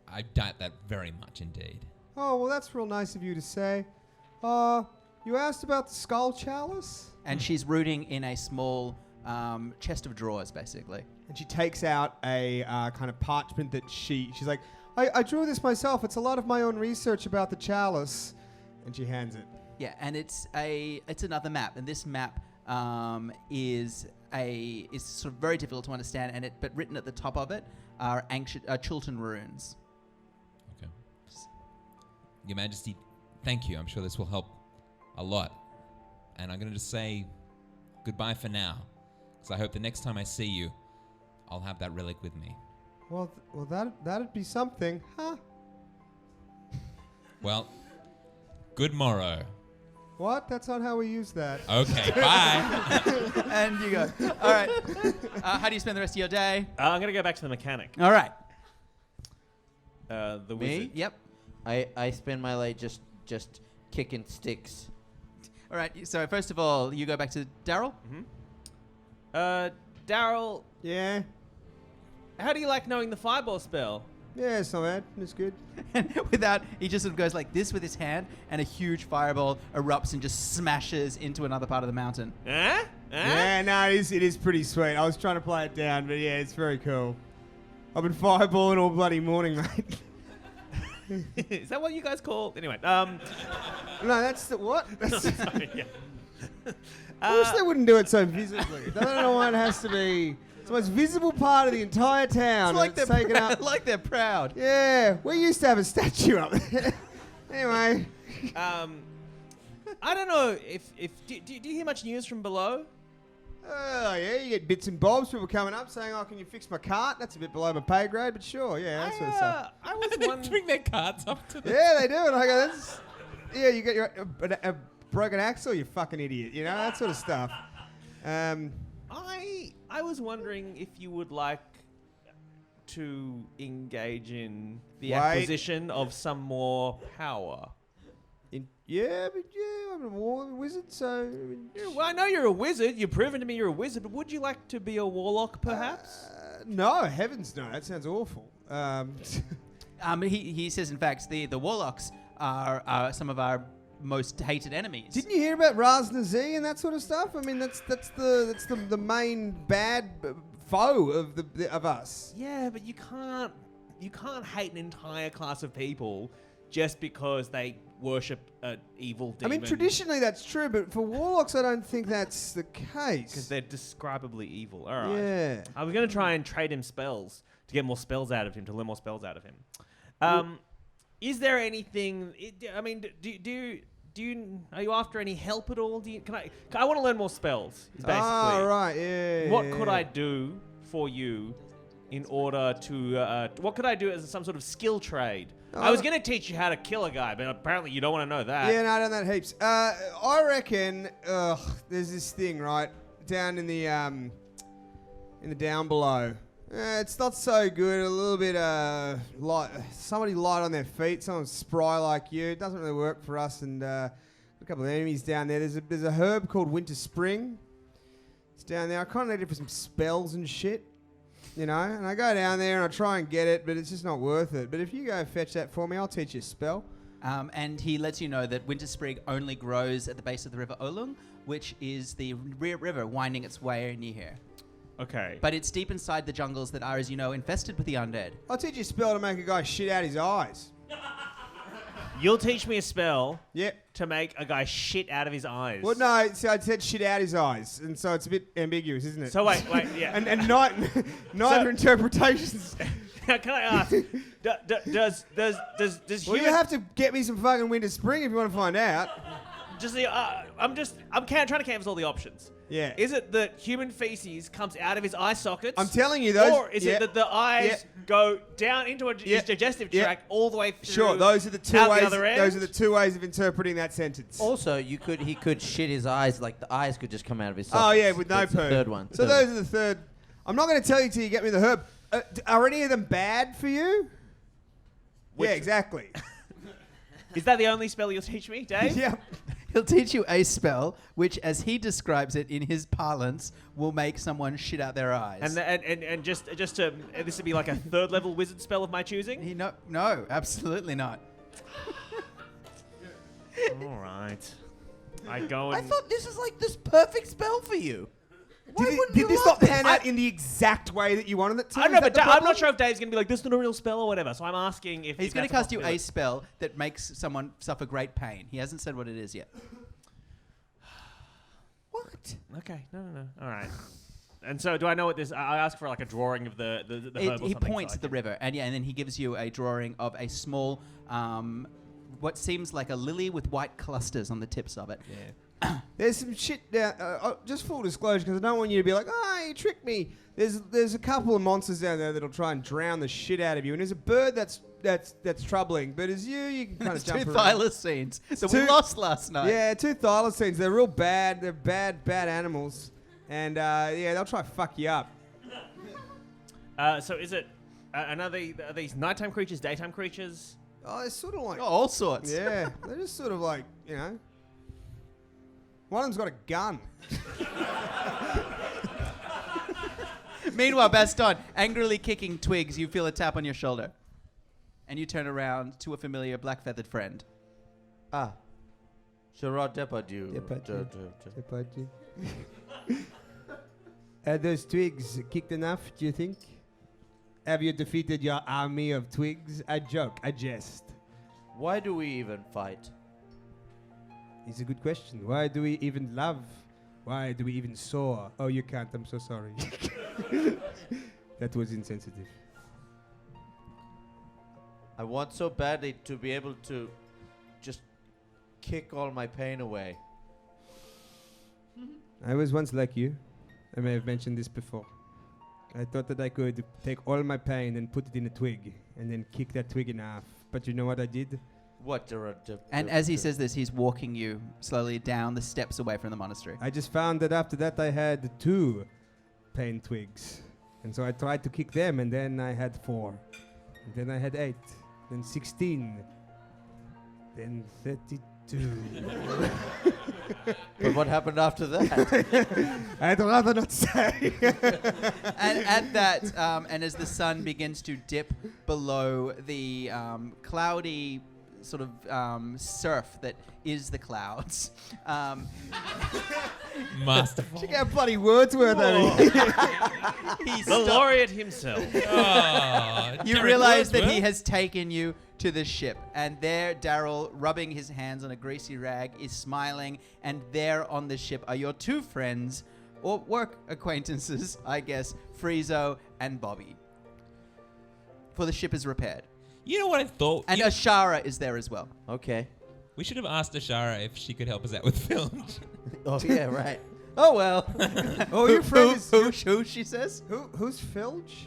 I doubt that very much indeed. Oh, well, that's real nice of you to say. You asked about the skull chalice? And she's rooting in a small chest of drawers, basically. And she takes out a kind of parchment that she's like, I drew this myself. It's a lot of my own research about the chalice. And she hands it. Yeah, and it's another map, and this map is sort of very difficult to understand, but written at the top of it are ancient Chultan runes. Okay. Your Majesty, thank you. I'm sure this will help a lot. And I'm going to just say goodbye for now, because I hope the next time I see you, I'll have that relic with me. Well, that'd be something, huh? Well, good morrow. What? That's not how we use that. Okay, bye. And you go. All right. How do you spend the rest of your day? I'm gonna go back to the mechanic. All right. The Me? wizard. Yep. I spend my life just kicking sticks. All right. So first of all, you go back to Daryl. Daryl, Yeah? how do you like knowing the fireball spell? Yeah, it's not bad. It's good. And without, he just sort of goes like this with his hand, and a huge fireball erupts and just smashes into another part of the mountain. Yeah, no, it is pretty sweet. I was trying to play it down, but yeah, it's very cool. I've been fireballing all bloody morning, mate. Is that what you guys call? Anyway, No, that's the what? That's sorry, yeah. I wish they wouldn't do it so visibly. I don't know why it has to be. It's the most visible part of the entire town. It's like and they're taken up. like they're proud. Yeah, we used to have a statue up there. Anyway. I don't know if do you hear much news from below? Oh, yeah, you get bits and bobs. People coming up saying, "Oh, can you fix my cart?" That's a bit below my pay grade, but sure, yeah, that sort of stuff. I was They wondering. bring their cards up to the... Yeah, they do. And I go, that's... Yeah, you got your a broken axle, you fucking idiot. You know, that sort of stuff. I was wondering if you would like to engage in the Wait. acquisition of some more power. I'm a wizard, so... Yeah, well, I know you're a wizard. You've proven to me you're a wizard, but would you like to be a warlock, perhaps? No, heavens no. That sounds awful. He says, in fact, the warlocks are some of our most hated enemies. Didn't you hear about Raz Nazi and that sort of stuff? I mean, that's the main bad foe of us. Yeah, but you can't hate an entire class of people just because they worship an evil demon. I mean, traditionally that's true, but for warlocks, I don't think that's the case. Because they're describably evil. All right. Yeah. I was going to try and trade him spells to get more spells out of him, to learn more spells out of him. Is there anything? I mean, are you after any help at all? I want to learn more spells. Is basically. Oh, right. Yeah. What could I do for you in order to? What could I do as some sort of skill trade? I was going to teach you how to kill a guy, but apparently you don't want to know that. Yeah, no, I done that heaps. I reckon there's this thing right down in the down below. It's not so good. A little bit light. Somebody light on their feet. Someone spry like you. It doesn't really work for us. And a couple of enemies down there. There's a herb called Winter Spring. It's down there. I kind of need it for some spells and shit. You know, and I go down there and I try and get it, but it's just not worth it. But if you go fetch that for me, I'll teach you a spell. And he lets you know that Winter Sprig only grows at the base of the River Olung, which is the river winding its way near here. Okay. But it's deep inside the jungles that are, as you know, infested with the undead. I'll teach you a spell to make a guy shit out his eyes. You'll teach me a spell Yep. to make a guy shit out of his eyes. Well, no, see, I said shit out his eyes, and so it's a bit ambiguous, isn't it? So wait, yeah. and neither interpretations. Now, can I ask? Does Well, you have to get me some fucking Winter Spring if you want to find out. I'm trying to canvass all the options. Yeah. Is it that human feces comes out of his eye sockets? I'm telling you those. Or is it that the eyes go down into his digestive tract all the way through? Sure, those are the two out ways. the other end? Those are the two ways of interpreting that sentence. Also, he could shit his eyes, like the eyes could just come out of his Oh sockets. yeah, with no That's poo. the third one. So those are the third. I'm not going to tell you till you get me the herb. Are any of them bad for you? Yeah, exactly. Is that the only spell you'll teach me, Dave? Yeah. He'll teach you a spell, which, as he describes it in his parlance, will make someone shit out their eyes. And just to this would be like a third level wizard spell of my choosing. No, absolutely not. All right. I go and. I thought this is like this perfect spell for you. Did this not pan out in the exact way that you wanted it to? I Is know, that but the I'm problem? not sure if Dave's going to be like, this is not a real spell or whatever. So I'm asking if He's going to that's cast you a possibility. spell that makes someone suffer great pain. He hasn't said what it is yet. What? Okay, no. All right. And so, do I know what this? I ask for like a drawing of the herb or He something. points at the river, and then he gives you a drawing of a small, what seems like a lily with white clusters on the tips of it. Yeah. There's some shit down. Just full disclosure, because I don't want you to be like, "Oh, you tricked me." There's a couple of monsters down there that'll try and drown the shit out of you, and there's a bird that's troubling. But as you can kind of jump Two around. thylacines that we lost last night. Yeah, two thylacines. They're real bad. They're bad animals, and they'll try to fuck you up. So is it? Are these nighttime creatures, daytime creatures? Oh, it's sort of like all sorts. Yeah, they're just sort of like, you know. One of them's got a gun. Meanwhile, Baston, angrily kicking twigs, you feel a tap on your shoulder. And you turn around to a familiar black-feathered friend. Ah. Sherrod Depardieu. Are those twigs kicked enough, do you think? Have you defeated your army of twigs? A joke, a jest. Why do we even fight? It's a good question. Why do we even love Why do we even soar? Oh, you can't. I'm so sorry. That was insensitive. I want so badly to be able to just kick all my pain away. I was once like you. I may have mentioned this before. I thought that I could take all my pain and put it in a twig and then kick that twig in half. But you know what I did? What? And as he says this, he's walking you slowly down the steps away from the monastery. I just found that after that I had 2 pain twigs. And so I tried to kick them, and then I had 4. And then I had 8. Then 16. Then 32. But what happened after that? I'd rather not say. And at that, and as the sun begins to dip below the cloudy sort of surf that is the clouds, Masterful. Check out bloody Wordsworth. he The laureate himself. Oh, you Derek realize that Wordsworth? he has taken you to the ship, and there Daryl, rubbing his hands on a greasy rag, is smiling, and there on the ship are your 2 friends, or work acquaintances, I guess, Friezo and Bobby. For the ship is repaired. You know what I thought? And Ashara is there as well. Okay. We should have asked Ashara if she could help us out with films. Oh, yeah, right. Oh, well. Oh, your friend is... Who, she says? Who's Filch?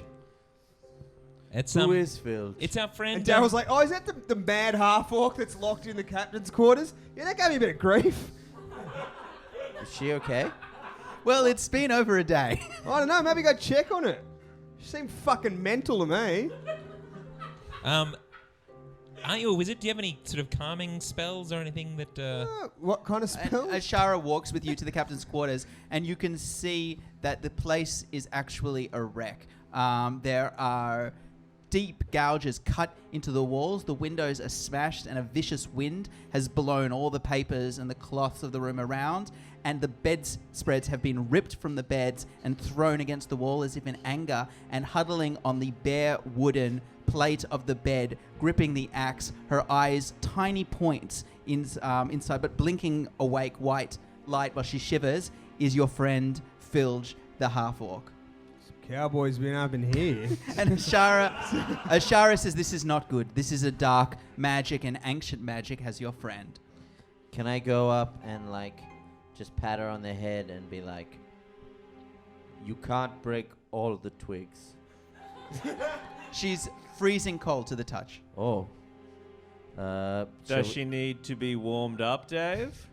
It's Who is Phil? It's our friend. And Daryl's like, oh, is that the mad half-orc that's locked in the captain's quarters? Yeah, that gave me a bit of grief. Is she okay? Well, it's been over a day. I don't know, maybe go check on it. She seemed fucking mental to me. Aren't you a wizard? Do you have any sort of calming spells or anything that? What kind of And spell? Ashara walks with you to the captain's quarters, and you can see that the place is actually a wreck. There are deep gouges cut into the walls. The windows are smashed, and a vicious wind has blown all the papers and the cloths of the room around. And the bedspreads have been ripped from the beds and thrown against the wall as if in anger, and huddling on the bare wooden plate of the bed, gripping the axe, her eyes tiny points inside, but blinking awake white light while she shivers, is your friend Filge, the half-orc. Cowboy's been up in here. And Ashara says, this is not good. This is a dark magic and ancient magic as your friend. Can I go up and, like, just pat her on the head and be like, you can't break all the twigs? She's freezing cold to the touch. Oh. Does she need to be warmed up, Dave?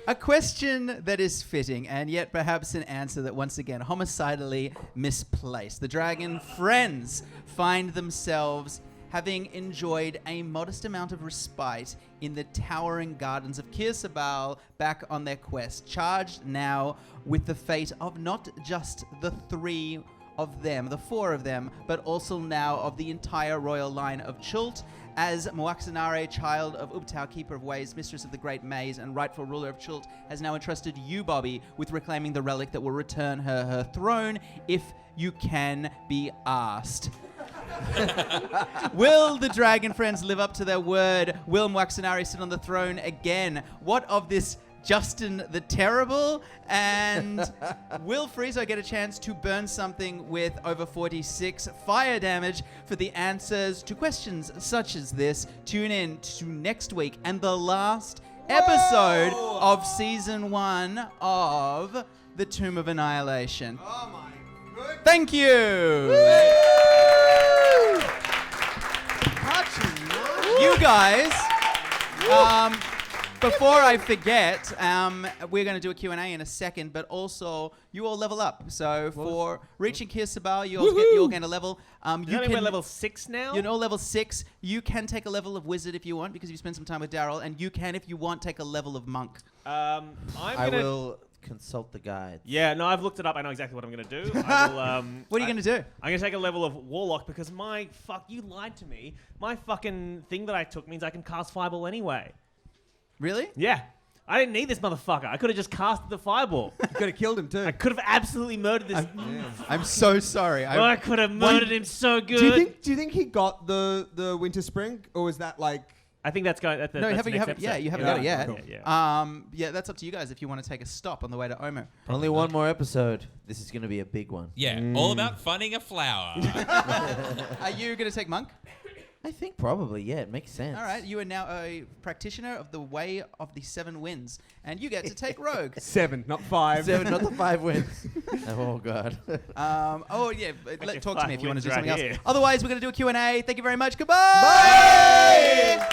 A question that is fitting, and yet perhaps an answer that once again homicidally misplaced. The dragon friends find themselves having enjoyed a modest amount of respite in the towering gardens of Kearsebow, back on their quest, charged now with the fate of not just the 3 of them, the 4 of them, but also now of the entire royal line of Chult, as Moaxanare, child of Ubtao, keeper of ways, mistress of the great maze, and rightful ruler of Chult, has now entrusted you, Bobby, with reclaiming the relic that will return her throne, if you can be asked. Will the dragon friends live up to their word? Will Moaxanare sit on the throne again? What of this Justin the Terrible? And will Friezo get a chance to burn something with over 46 fire damage? For the answers to questions such as this, tune in to next week and the last episode of season 1 of The Tomb of Annihilation. Oh my goodness. Thank you! You guys, before I forget, we're going to do a Q&A in a second, but also you all level up. So for reaching Kearsebow, you all gain a level. We're level 6 now? You're all level 6. You can take a level of wizard if you want, because you spent some time with Daryl, and you can, if you want, take a level of monk. I will consult the guide. Yeah, no, I've looked it up. I know exactly what I'm going to do. I will, What are you going to do? I'm going to take a level of Warlock because you lied to me. My fucking thing that I took means I can cast Fireball anyway. Really? Yeah. I didn't need this motherfucker. I could have just casted the Fireball. You could have killed him too. I could have absolutely murdered this. I'm so sorry. I could have murdered him so good. Do you think he got the Winter Spring, or was that like I think that's going. That's No, that's you haven't. next You haven't. Yeah, episode. you haven't got it yet. Cool. Yeah. Yeah, that's up to you guys if you want to take a stop on the way to Omo. Only one more episode. This is going to be a big one. Yeah, all about finding a flower. Are you going to take Monk? I think probably, yeah, it makes sense. All right, you are now a practitioner of the Way of the Seven Winds, and you get to take Rogue. 7, not 5. 7, not the 5 wins. Oh, God. Oh, yeah, talk to me if you want to do wins something right else. here. Otherwise, we're going to do a Q&A. Thank you very much. Goodbye! Bye!